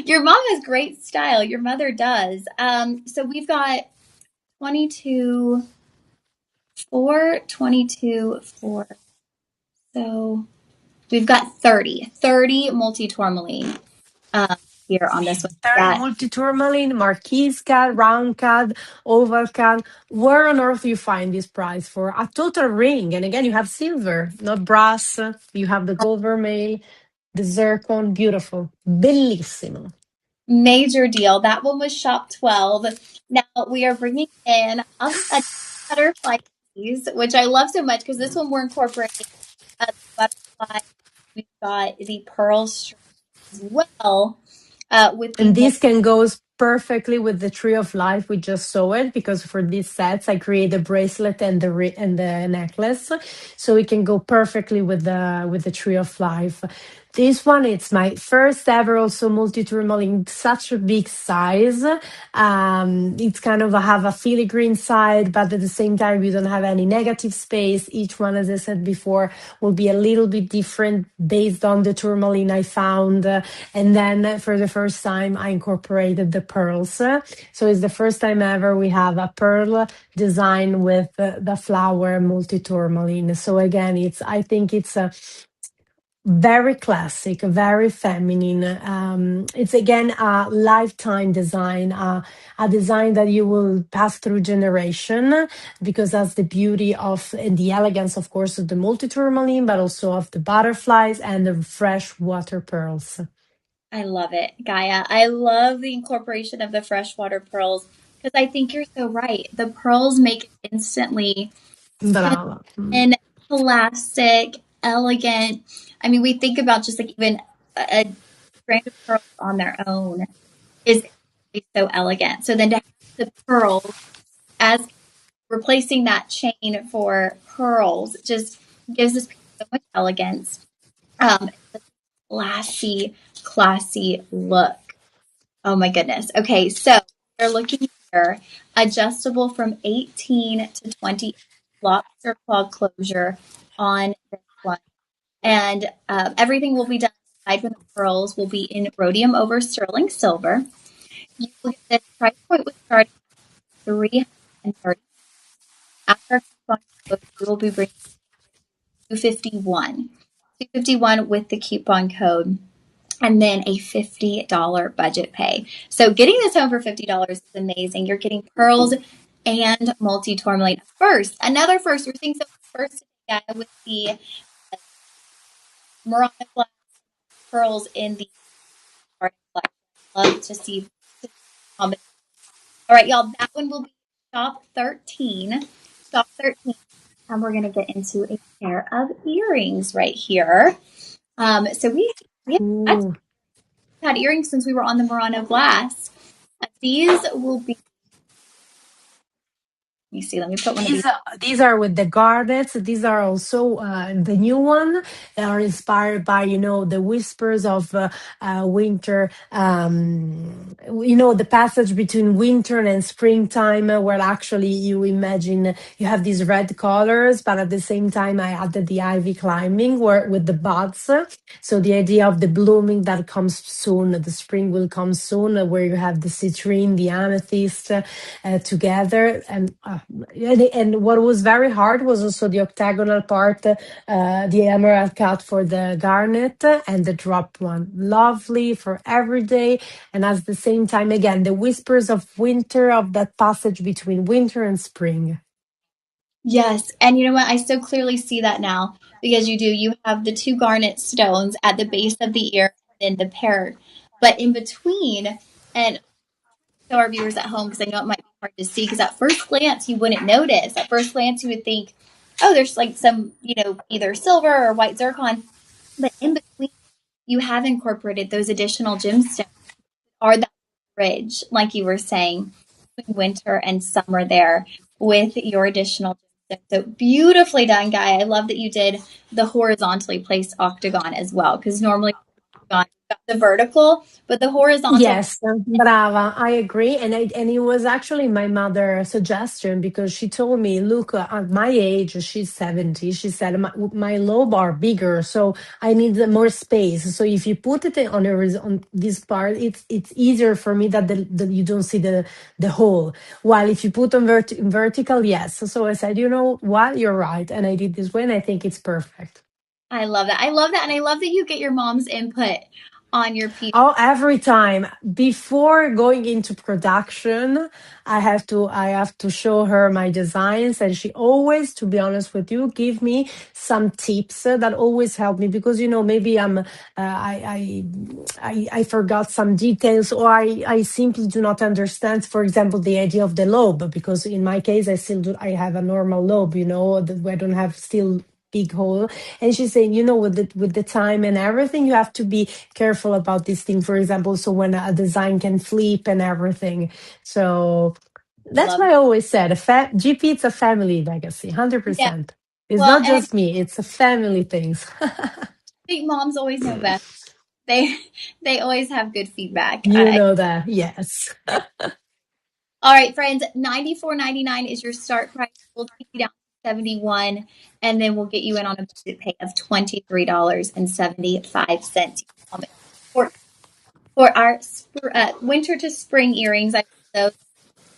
Your mom has great style. Your mother does. So we've got 22, 4, 22, 4. So we've got 30 multi-tourmaline here on this one. Third Yeah, multi-tourmaline, marquise cut, round cut, oval cut. Where on earth do you find this price for a total ring? And again, you have silver, not brass. You have the gold vermeil, the zircon. Beautiful. Bellissimo. major deal. That one was shop 12. Now we are bringing in a butterfly piece, which I love so much because this one we're incorporating the butterfly. We've got the pearl string as well with the And this can go perfectly with the tree of life. We just saw it because for these sets, I create the bracelet and and the necklace, so it can go perfectly with the tree of life. This one, it's my first ever also multi-tourmaline, such a big size. It's kind of have a filigree side, but at the same time, you don't have any negative space. Each one, as I said before, will be a little bit different based on the tourmaline I found. And then for the first time, I incorporated the pearls. So it's the first time ever we have a pearl design with the flower multi-tourmaline. So again, I think it's a very classic, very feminine. It's again a lifetime design, a design that you will pass through generation because that's the beauty of and the elegance, of course, of the multi-tourmaline, but also of the butterflies and the fresh water pearls. I love it, Gaia. I love the incorporation of the freshwater pearls because I think you're so right. The pearls make it instantly Brava. feminine, classic, elegant. I mean, we think about just like even a strand of pearls on their own is so elegant. So then to have the pearls as replacing that chain for pearls just gives this piece so much elegance. Classy, classy look. Oh my goodness. Okay, so we're looking here. Adjustable from 18 to 20 lobster claw closure on this one. And everything will be done aside from the pearls will be in rhodium over sterling silver. You will get this price point was starting at 330. After our coupon code, we will be bringing 251. 251 with the coupon code and then a $50 budget pay. So getting this home for $50 is amazing. You're getting pearls and multi-tourmaline. First, another first. We're seeing some first today with the Murano glass pearls in the art collection. Love to see combination. All right, y'all. That one will be shop 13. Shop 13. And we're gonna get into a pair of earrings right here. So we have Ooh. had earrings since we were on the Murano glass. These will be. Let me see. Let me put one of these. These are with the garnets. These are also the new one. They are inspired by the whispers of winter. The passage between winter and springtime, where actually you imagine you have these red colors, but at the same time I added the ivy climbing where with the buds. So the idea of the blooming that comes soon, the spring will come soon, where you have the citrine, the amethyst together, and what was very hard was also the octagonal part, the emerald cut for the garnet and the drop one. Lovely for every day, and at the same time, again, the whispers of winter, of that passage between winter and spring. Yes, and you know what? I so clearly see that now because you do. You have the two garnet stones at the base of the ear and then the pear, but in between, and show our viewers at home because I know it might be hard to see because at first glance you wouldn't notice. At first glance you would think, oh, there's like some, either silver or white zircon, but in between you have incorporated those additional gemstones or that bridge, like you were saying. between winter and summer there with your additional gems. So beautifully done, Guy. I love that you did the horizontally placed octagon as well, because normally you've got the vertical, but the horizontal. Yes, brava. I agree, and it was actually my mother's suggestion because she told me, look, at my age, she's 70. She said my lobe are bigger, so I need more space. So if you put it on this part, it's easier for me that you don't see the hole. While if you put on vertical, yes. So I said, you know what, you're right, and I did this way, and I think it's perfect. I love that. I love that. And I love that you get your mom's input on your piece. Oh, every time before going into production, I have to show her my designs, and she always, to be honest with you, give me some tips that always help me because maybe I forgot some details, or I simply do not understand, for example, the idea of the lobe, because in my case I have a normal lobe, that I don't have still big hole. And she's saying, with the time and everything, you have to be careful about this thing, for example, so when a design can flip and everything. So that's Love why it. I always said GP, it's a family legacy, Yeah. 100%. It's Well, not and I just me, it's a family things. think moms always know best. They they always have good feedback. You know that, yes. All right, friends, $94.99 is your start price. We'll take you down to 71, and then we'll get you in on a budget pay of $23.75. For our winter to spring earrings, so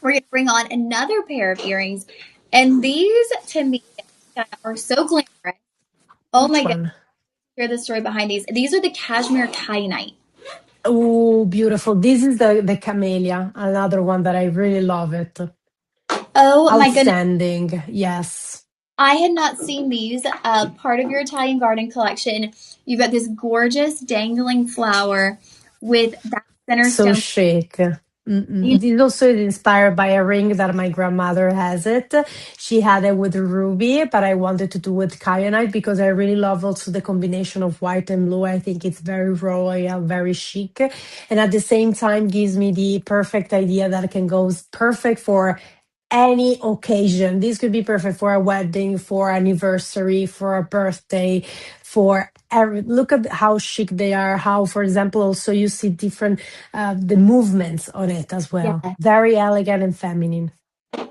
we're going to bring on another pair of earrings, and these to me are so glamorous. Oh my Which goodness, one? hear the story behind these. These are the cashmere kyanite. Oh, beautiful. This is the camellia, another one that I really love it. Oh my goodness. Outstanding, yes. I had not seen these. Part of your Italian garden collection. You've got this gorgeous dangling flower with that center So stone. chic. You It is also inspired by a ring that my grandmother has it. She had it with ruby, but I wanted to do with kyanite because I really love also the combination of white and blue. I think it's very royal, very chic. And at the same time gives me the perfect idea that it can go perfect for any occasion. This could be perfect for a wedding, for anniversary, for a birthday, for every. Look at how chic they are. How, for example, also you see different the movements on it as well. yeah, Very elegant and feminine.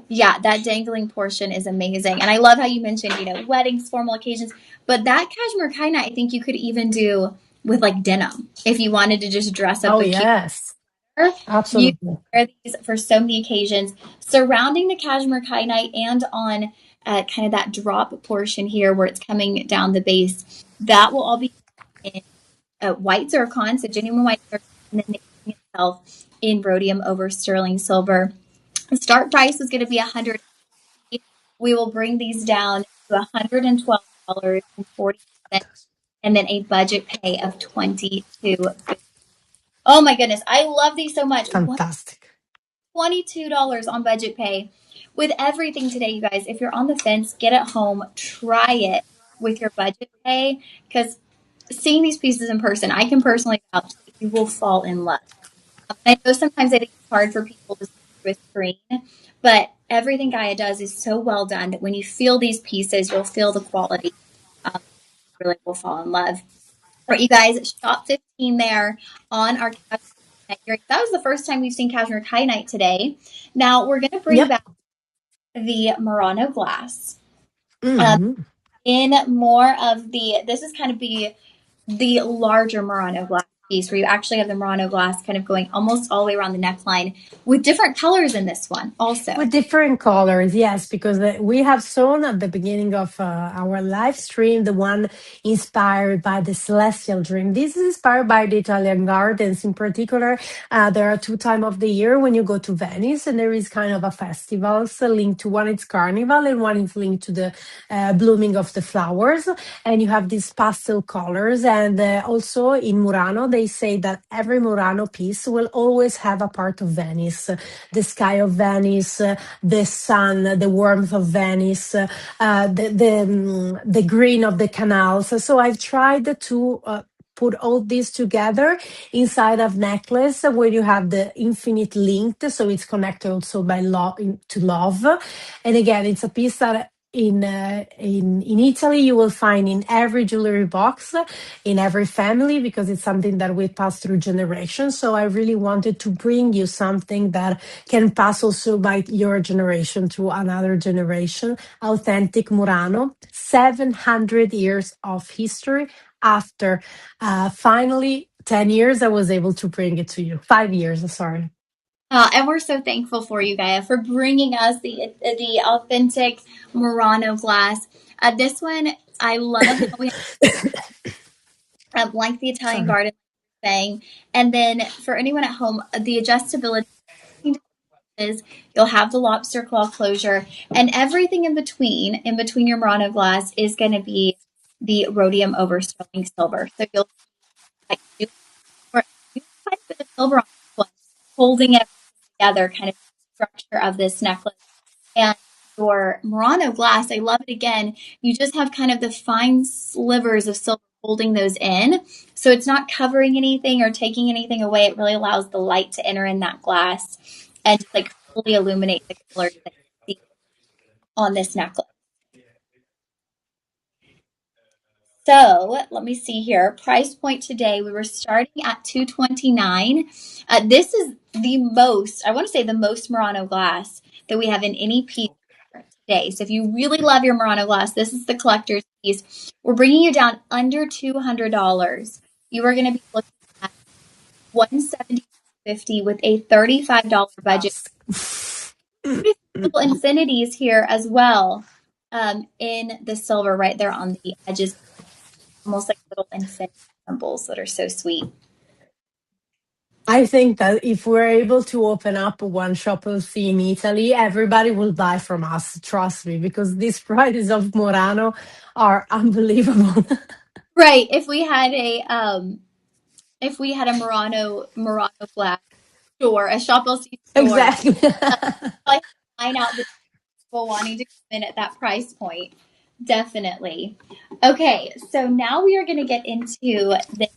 yeah, that dangling portion is amazing, and I love how you mentioned weddings, formal occasions. But that cashmere kyanite, I think you could even do with like denim if you wanted to just dress up Oh a cute. yes, You absolutely. wear these for so many occasions. Surrounding the cashmere kyanite and on kind of that drop portion here where it's coming down the base, that will all be in white zircon, so genuine white zircon, and then the earring itself in rhodium over sterling silver. The start price is going to be $100. We will bring these down to $112.40, and then a budget pay of $22.50. Oh my goodness, I love these so much. Fantastic. $22 on budget pay. With everything today, you guys, if you're on the fence, get it home, try it with your budget pay, because seeing these pieces in person, I can personally vouch that you will fall in love. I know sometimes I think it's hard for people to see through a screen, but everything Gaia does is so well done that when you feel these pieces, you'll feel the quality. Really will fall in love. All right, you guys, shop 15 there on our cashmere earrings. That was the first time we've seen cashmere kyanite today. Now we're going to bring Yep. back the Murano glass Mhm. in more of this is kind of the larger Murano glass piece where you actually have the Murano glass kind of going almost all the way around the neckline with different colors in this one also. With different colors, yes, because we have shown at the beginning of our live stream the one inspired by the celestial dream. This is inspired by the Italian gardens. In particular, there are two times of the year when you go to Venice, and there is kind of a festival so linked to one it's carnival and one is linked to the blooming of the flowers, and you have these pastel colors. And also in Murano, they say that every Murano piece will always have a part of Venice, the sky of Venice, the sun, the warmth of Venice, the green of the canals. So I've tried to put all this together inside of necklace where you have the infinite linked, so it's connected also by love to love. And again, it's a piece that in Italy you will find in every jewelry box, in every family, because it's something that we pass through generations. So I really wanted to bring you something that can pass also by your generation to another generation. Authentic Murano, 700 years of history. After finally 10 years, I was able to bring it to you. 5 years, sorry. And we're so thankful for you, Gaia, for bringing us the authentic Murano glass. This one, I love how we have, like the Italian Sorry. garden thing. And then for anyone at home, the adjustability is you'll have the lobster claw closure, and everything in between your Murano glass is going to be the rhodium over sterling silver. So you'll like quite a bit of silver on this one, holding it together, kind of structure of this necklace. And your Murano glass, I love it again. You just have kind of the fine slivers of silver holding those in. So it's not covering anything or taking anything away. It really allows the light to enter in that glass and just like fully illuminate the colors that you see on this necklace. So let me see here. Price point today, we were starting at $229. This is the most, I want to say the most Murano glass that we have in any piece today. So if you really love your Murano glass, this is the collector's piece. We're bringing you down under $200. You are going to be looking at $170.50 with a $35 budget. Little infinities here as well, in the silver right there on the edges, almost like little infinity symbols that are so sweet. I think that if we're able to open up one shop in Italy, everybody will buy from us. Trust me, because these prices of Murano are unbelievable. Right. If we had a Murano glass store, a shop LC store, Exactly. probably line out the people wanting to come in at that price point. Definitely. Okay, so now we are going to get into the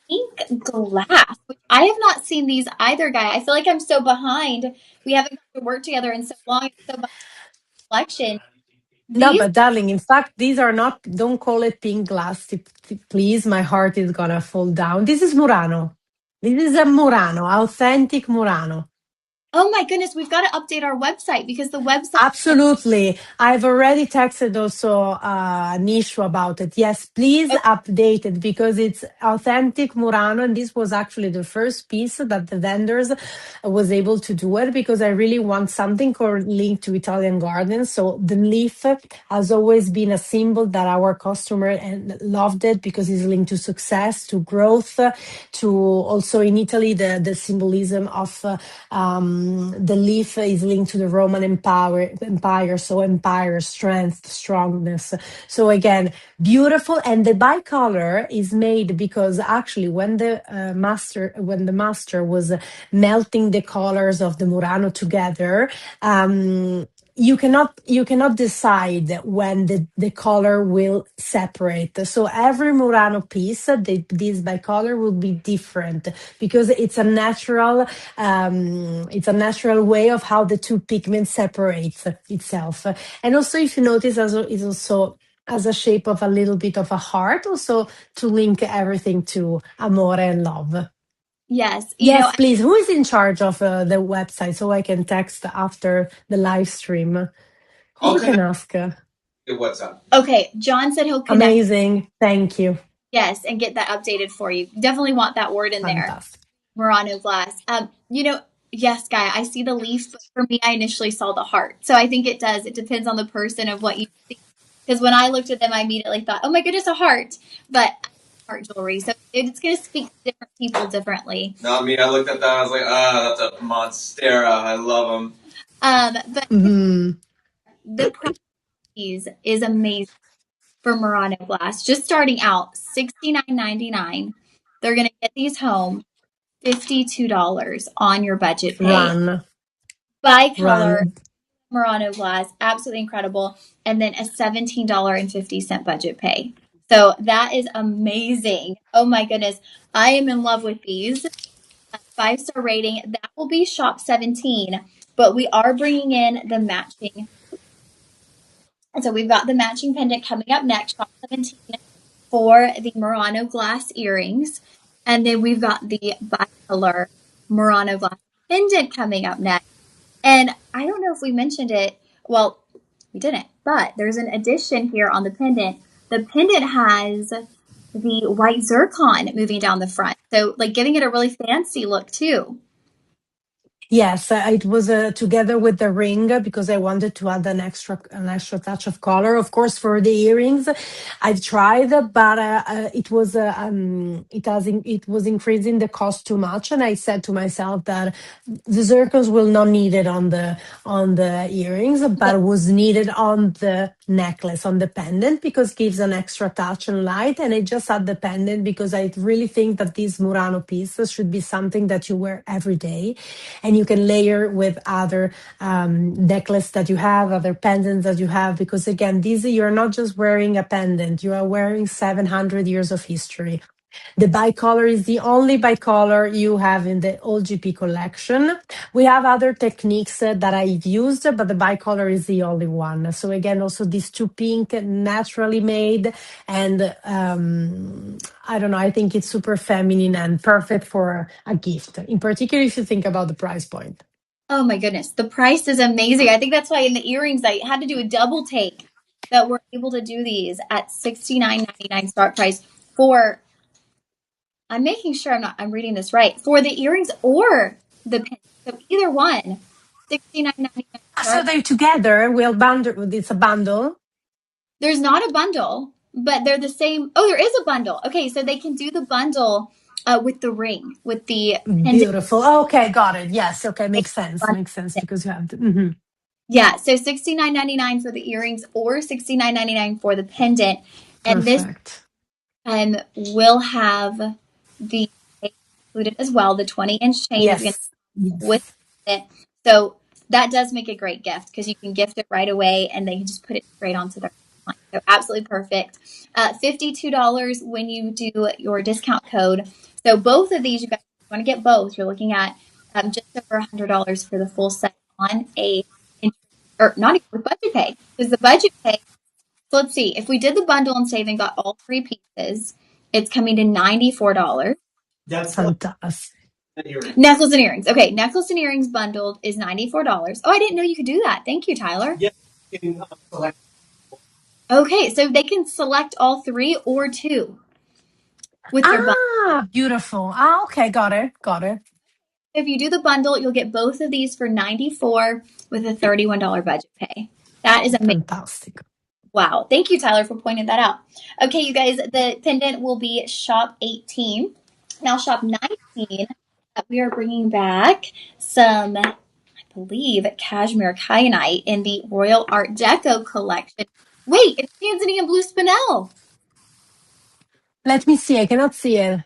pink glass, which I have not seen these either, Guy. I feel like I'm so behind. We haven't got to work together in so long. It's so behind collection. No, These, but darling, in fact, these are not, don't call it pink glass, please. My heart is gonna fall down. This is Murano. This is a Murano, authentic Murano. oh my goodness, we've got to update our website because the website. Absolutely. I've already texted also Nishu about it. Yes, please update it because it's authentic Murano. And this was actually the first piece that the vendors was able to do it because I really want something linked to Italian gardens. So the leaf has always been a symbol that our customer and loved it because it's linked to success, to growth, to also in Italy, the symbolism of the leaf is linked to the Roman Empire, so empire, strength, strongness. So again, beautiful. And the bicolor is made because actually when the master was melting the colors of the Murano together, you cannot decide when the color will separate. So every Murano piece, this bicolor will be different because it's a natural way of how the two pigments separates itself. And also, if you notice, is also as a shape of a little bit of a heart, also to link everything to amore and love. Yes, Yes, please. Who is in charge of the website so I can text after the live stream? Who can ask? What's up? Okay, John said he'll connect. Amazing. Thank you. Yes, and get that updated for you. Definitely want that word in Fantastic. there. Murano glass. Yes, Guy, I see the leaf, but for me, I initially saw the heart. So I think it does. It depends on the person of what you see. Because when I looked at them, I immediately thought, oh my goodness, a heart. But heart jewelry. So it's going to speak to different people differently. No, I mean, I looked at that, I was like, that's a monstera. I love them. But the price is amazing for Murano glass. Just starting out, $69.99. They're going to get these home, $52 on your budget pay. Bicolor Murano glass, absolutely incredible. And then a $17.50 budget pay. So that is amazing. Oh my goodness. I am in love with these. 5-star rating. That will be shop 17, but we are bringing in the matching. And so we've got the matching pendant coming up next, shop 17, for the Murano glass earrings. And then we've got the bicolor Murano glass pendant coming up next. And I don't know if we mentioned it. Well, we didn't, but there's an addition here on the pendant. The pendant has the white zircon moving down the front. So, like, giving it a really fancy look, too. Yes, it was together with the ring because I wanted to add an extra touch of color. Of course, for the earrings, I've tried, but it was increasing the cost too much, and I said to myself that the zircons will not need it on the earrings, but was needed on the necklace, on the pendant, because it gives an extra touch and light. And I just add the pendant because I really think that this Murano piece should be something that you wear every day, and you can layer with other necklace that you have, other pendants that you have, because again, these you're not just wearing a pendant, you are wearing 700 years of history. The bicolor is the only bicolor you have in the old GP collection. We have other techniques that I've used, but the bicolor is the only one. So again, also these two pink, naturally made, and I don't know, I think it's super feminine and perfect for a gift, in particular if you think about the price point. Oh my goodness. The price is amazing. I think that's why in the earrings, I had to do a double take that we're able to do these at $69.99 start price for, I'm making sure I'm reading this right, for the earrings or the pin. So either one, $69.99 So start. they're together, we'll bundle, it's a bundle. There's not a bundle, but they're the same. Oh, there is a bundle. Okay, so they can do the bundle with the ring, with the pendant. Beautiful. Okay, got it. Yes. Okay, makes sense. Makes sense because you have the. Yeah, so $69.99 for the earrings or $69.99 for the pendant. And this Perfect. will have the chain included as well. The 20-inch chain is going to Yes. with Yes. it. So that does make a great gift because you can gift it right away and they can just put it straight onto their line. So absolutely perfect. $52 when you do your discount code. So both of these, you guys want to get both. You're looking at just over $100 for the full set on or not even with budget pay, because the budget pay. So let's see, if we did the bundle and save and got all three pieces, it's coming to $94. That's like Fantastic. an earring. Necklace and earrings. Okay, necklace and earrings bundled is $94. Oh, I didn't know you could do that. Thank you, Tyler. Yeah, you can select. Okay, so they can select all three or two with their bundle. Beautiful. Okay, got it. Got it. If you do the bundle, you'll get both of these for $94 with a $31 budget pay. That is amazing. Fantastic. Wow. Thank you, Tyler, for pointing that out. Okay, you guys, the pendant will be shop 18. Now, shop 19, we are bringing back some, I believe, cashmere kyanite in the Royal Art Deco collection. Wait, it's Tanzanian blue spinel. Let me see. I cannot see it.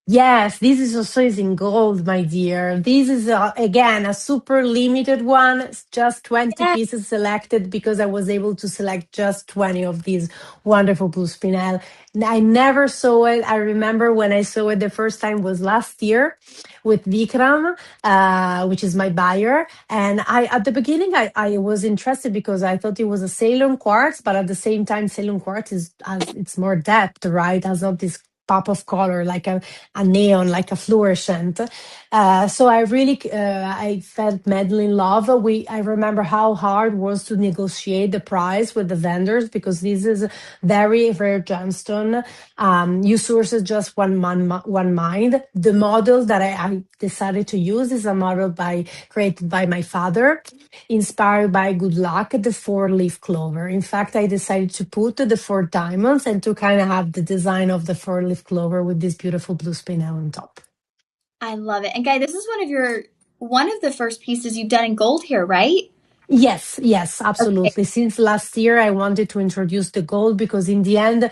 Yes, this is also is in gold, my dear. This is again a super limited one. It's just 20 Yes. pieces selected because I was able to select just 20 of these wonderful blue spinel. I never saw it. I remember when I saw it the first time was last year with Vikram, which is my buyer. And I at the beginning I was interested because I thought it was a Ceylon quartz, but at the same time Ceylon quartz is has it's more depth, right? Has not this pop of color like a neon, like a fluorescent. So I really, I felt madly in love. I remember how hard it was to negotiate the price with the vendors because this is very rare gemstone. You source it just one mind. The model that I decided to use is a model created by my father, inspired by good luck, the 4-leaf clover. In fact, I decided to put the 4 diamonds and to kind of have the design of the 4-leaf clover with this beautiful blue spinel on top. I love it. And Guy, this is one of the first pieces you've done in gold here, right? Yes, Okay. absolutely. Since last year, I wanted to introduce the gold because in the end,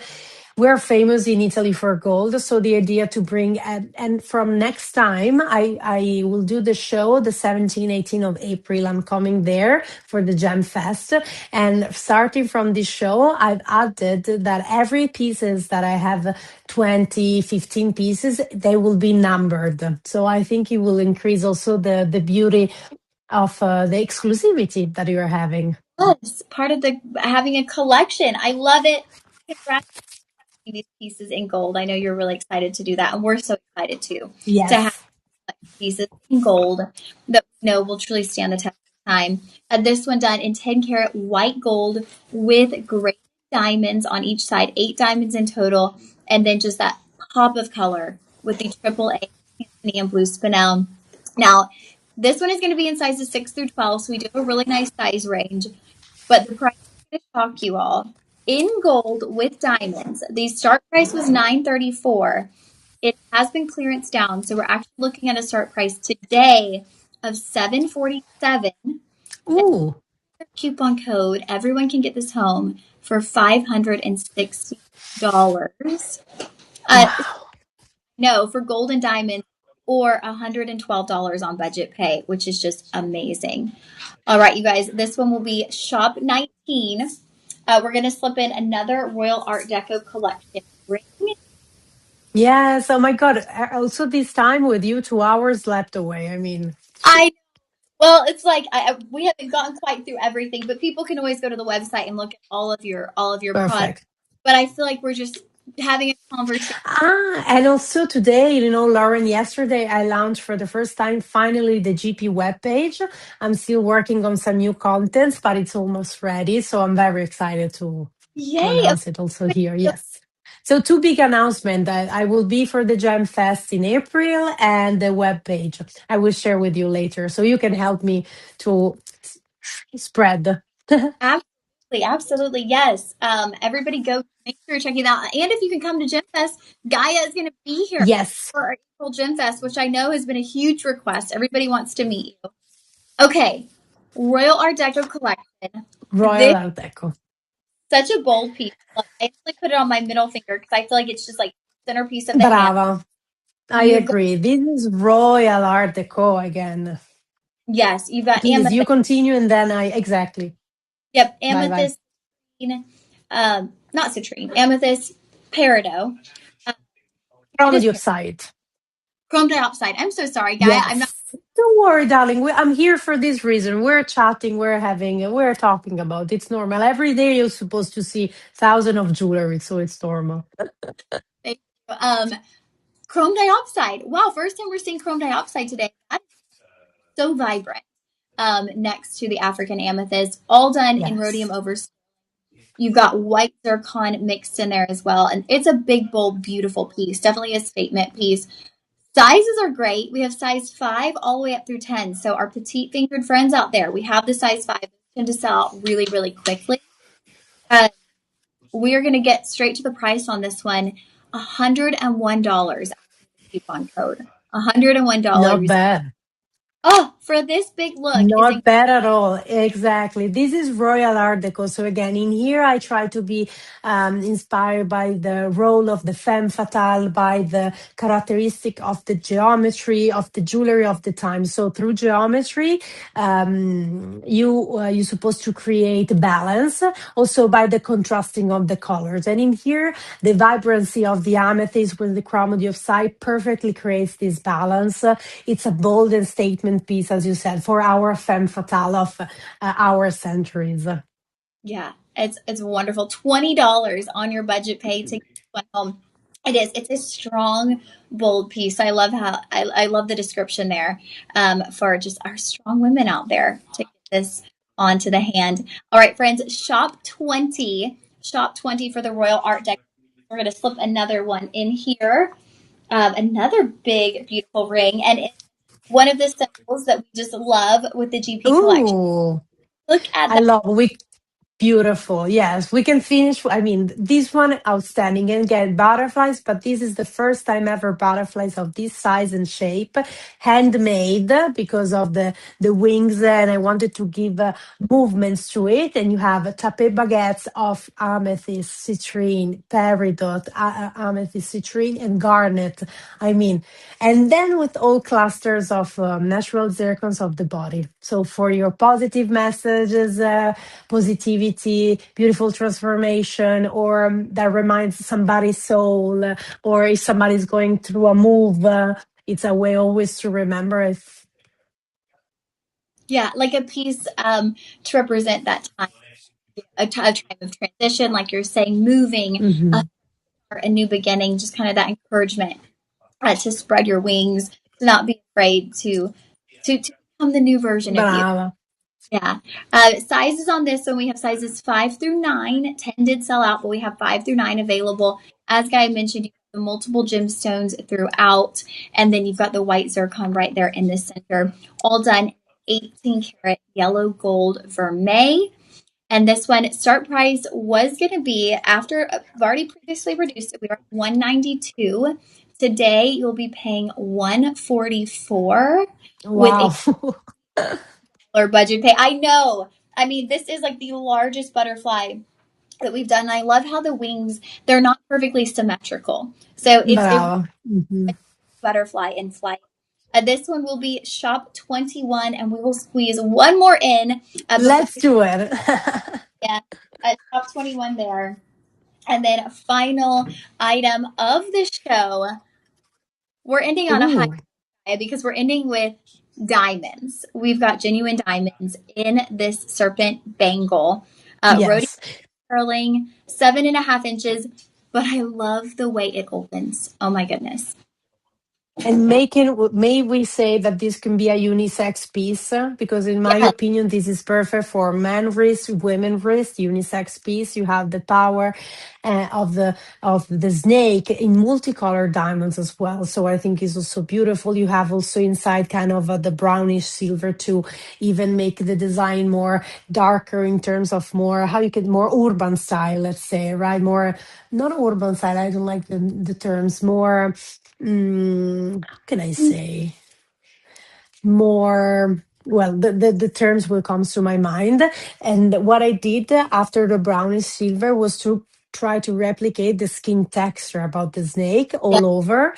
we're famous in Italy for gold. So the idea to bring, and from next time, I will do the show the 17, 18 of April. I'm coming there for the Gem Fest. And starting from this show, I've added that every pieces that I have 20, 15 pieces, they will be numbered. So I think it will increase also the beauty of the exclusivity that you're having. Yes, part of the having a collection. I love it. Congrats on these pieces in gold. I know you're really excited to do that, and we're so excited too to have Yes. pieces in gold that we know will truly stand the test of time. This one done in 10 karat white gold with great diamonds on each side, 8 diamonds in total, and then just that pop of color with the triple A and blue spinel. Now, this one is going to be in sizes 6 through 12, so we do have a really nice size range, but the price is going to shock you all. In gold with diamonds, the start price was $934. It has been clearance down, so we're actually looking at a start price today of $747. Ooh. Coupon code. Everyone can get this home for $560. Wow. No, for gold and diamonds, or $112 on budget pay, which is just amazing. All right, you guys, this one will be shop 19. We're going to slip in another Royal Art Deco collection ring. Yes. Oh my God. Also, this time with you, 2 hours left away. I mean, I Well, it's like we haven't gotten quite through everything, but people can always go to the website and look at all of your products. perfect. But I feel like we're just having a conversation. And also today, Lauren, yesterday I launched for the first time finally the GP webpage. I'm still working on some new contents, but it's almost ready. So I'm very excited to Yay! announce it also here. Yes. So two big announcements that I will be for the Gem Fest in April and the webpage. I will share with you later. So you can help me to spread. Absolutely, absolutely, yes. Everybody go make sure you're checking it out. And if you can come to Gym Fest, Gaia is going to be here Yes. for our April Gym Fest, which I know has been a huge request. Everybody wants to meet you. Okay, Royal Art Deco collection. Royal This Art Deco. such a bold piece. Like, I actually put it on my middle finger because I feel like it's just like centerpiece of the hand. Brava. I You've got, agree. This is Royal Art Deco again. yes, you've got Please, you amethyst. continue and then exactly. Yep, Bye bye. amethyst, not citrine, amethyst, peridot, uh, Chrome just dioxide. chrome dioxide. I'm so sorry, Gaia. I'm not. Yes. Don't worry, darling. I'm here for this reason. We're chatting, we're talking about it's normal. Every day you're supposed to see thousands of jewelry, so it's normal. Chrome dioxide. Wow, first time we're seeing chrome dioxide today. That is so vibrant. Next to the African amethyst, all done in rhodium Yes. over. You've got white zircon mixed in there as well. And it's a big, bold, beautiful piece. Definitely a statement piece. Sizes are great. We have size 5 all the way up through 10. So our petite fingered friends out there, we have the size 5. They tend to sell out really, really quickly. Uh, we are going to get straight to the price on this one. $101 coupon code. Not $101. bad. Oh, for this big look is Not bad at all. Exactly. This is Royal Art Deco. So again, in here, I try to be inspired by the role of the femme fatale, by the characteristic of the geometry of the jewelry of the time. So through geometry, you're supposed to create balance, also by the contrasting of the colors. And in here, the vibrancy of the amethyst with the chrome dioxide perfectly creates this balance. It's a bold and statement piece, as you said, for our femme fatale of our centuries. yeah, it's wonderful. $20 on your budget pay to get one home. It is. It's a strong, bold piece. I love how I love the description there for just our strong women out there to get this onto the hand. All right, friends, shop 20 for the Royal Art Deck. We're going to slip another one in here. Another big, beautiful ring. And it's one of the symbols that we just love with the GP collection. Ooh, Look at I that. love we. Beautiful. Yes, we can finish. I mean, this one outstanding and get butterflies, but this is the first time ever butterflies of this size and shape, handmade because of the wings, and I wanted to give movements to it. And you have tapé baguettes of amethyst, citrine, peridot, amethyst, citrine, and garnet. I mean, and then with all clusters of natural zircons of the body. So for your positive messages. Positivity, beautiful transformation, or that reminds somebody's soul, or if somebody's going through a move, it's a way always to remember if. Yeah, like a piece to represent that time, a time of transition, like you're saying, moving, Mhm. a new beginning, just kind of that encouragement to spread your wings, to not be afraid to become the new version of you. Brava. Yeah. Sizes on this one, we have sizes 5 through 9. 10 did sell out, but we have 5 through 9 available. As Guy mentioned, you have the multiple gemstones throughout, and then you've got the white zircon right there in the center, all done 18 karat yellow gold vermeil. And this one, start price was going to be, after I've already previously reduced it, we were at 192. Today you'll be paying 144 with Wow. a or budget pay. I know. I mean, this is like the largest butterfly that we've done. And I love how the wings, they're not perfectly symmetrical. So it really Brava. Mhm. butterfly in flight. This one will be shop 21, and we will squeeze one more in before Let's do it. we end. Shop 21 there. And then a final item of the show. We're ending on a high Ooh, because we're ending with diamonds. We've got genuine diamonds in this serpent bangle. Rhodium yes. curling, 7.5 inches. But I love the way it opens. Oh my goodness. And may we say that this can be a unisex piece? Because in my Yeah, opinion, this is perfect for men wrist, women wrist, unisex piece. You have the power of the snake in multicolored diamonds as well. So I think it's also beautiful. You have also inside kind of the brownish silver to even make the design more darker in terms of more how you can more urban style, let's say, right? More not urban style. I don't like the terms more. How can I say more? Well, the terms will come to my mind. And what I did after the brownish silver was to try to replicate the skin texture about the snake yeah, all over.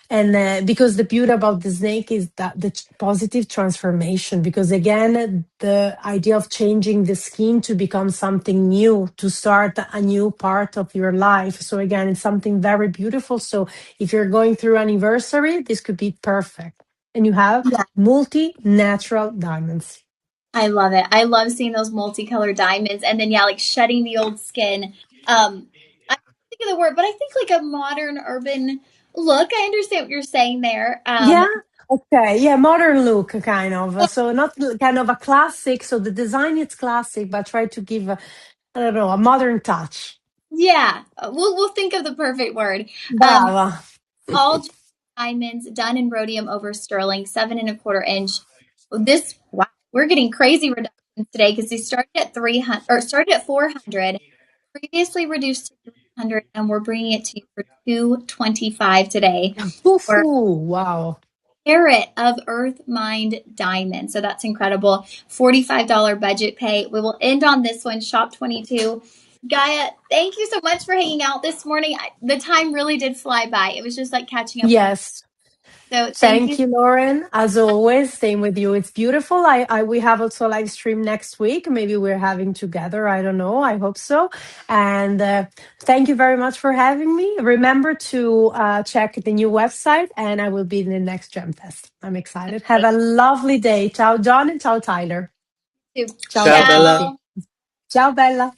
And because the beauty about the snake is that the positive transformation, because again, the idea of changing the skin to become something new, to start a new part of your life. So again, it's something very beautiful. So if you're going through anniversary, this could be perfect. And you have yeah. multi-natural diamonds. I love it. I love seeing those multicolored diamonds, and then yeah, like shedding the old skin. I can't think of the word, but I think like a modern urban look. I understand what you're saying there. Yeah. Okay. Yeah. Modern look, kind of. So not kind of a classic. So the design is classic, but try to give I don't know, a modern touch. Yeah, we'll think of the perfect word. Um, Brava. all diamonds done in rhodium over sterling, 7.25 inch. This wow, we're getting crazy reductions today because they started at 300 or started at 400, previously reduced to 300, and we're bringing it to you for 225 today. For Fufu. Wow. carat of Earth Mind Diamond. So that's incredible. $45 budget pay. We will end on this one, Shop 22. Gaia, thank you so much for hanging out this morning. The time really did fly by. It was just like catching up with a friend. Yes. So thank Thank you. you, Lauren. As always, same with you. It's beautiful. We have also a live stream next week. Maybe we're having together. I don't know. I hope so. And thank you very much for having me. Remember to check the new website, and I will be in the next Gem Fest. I'm excited. Have a lovely day. Ciao, John, and ciao, Tyler. Ciao, Ciao, Bella. ragazzi. Ciao. Ciao, Bella.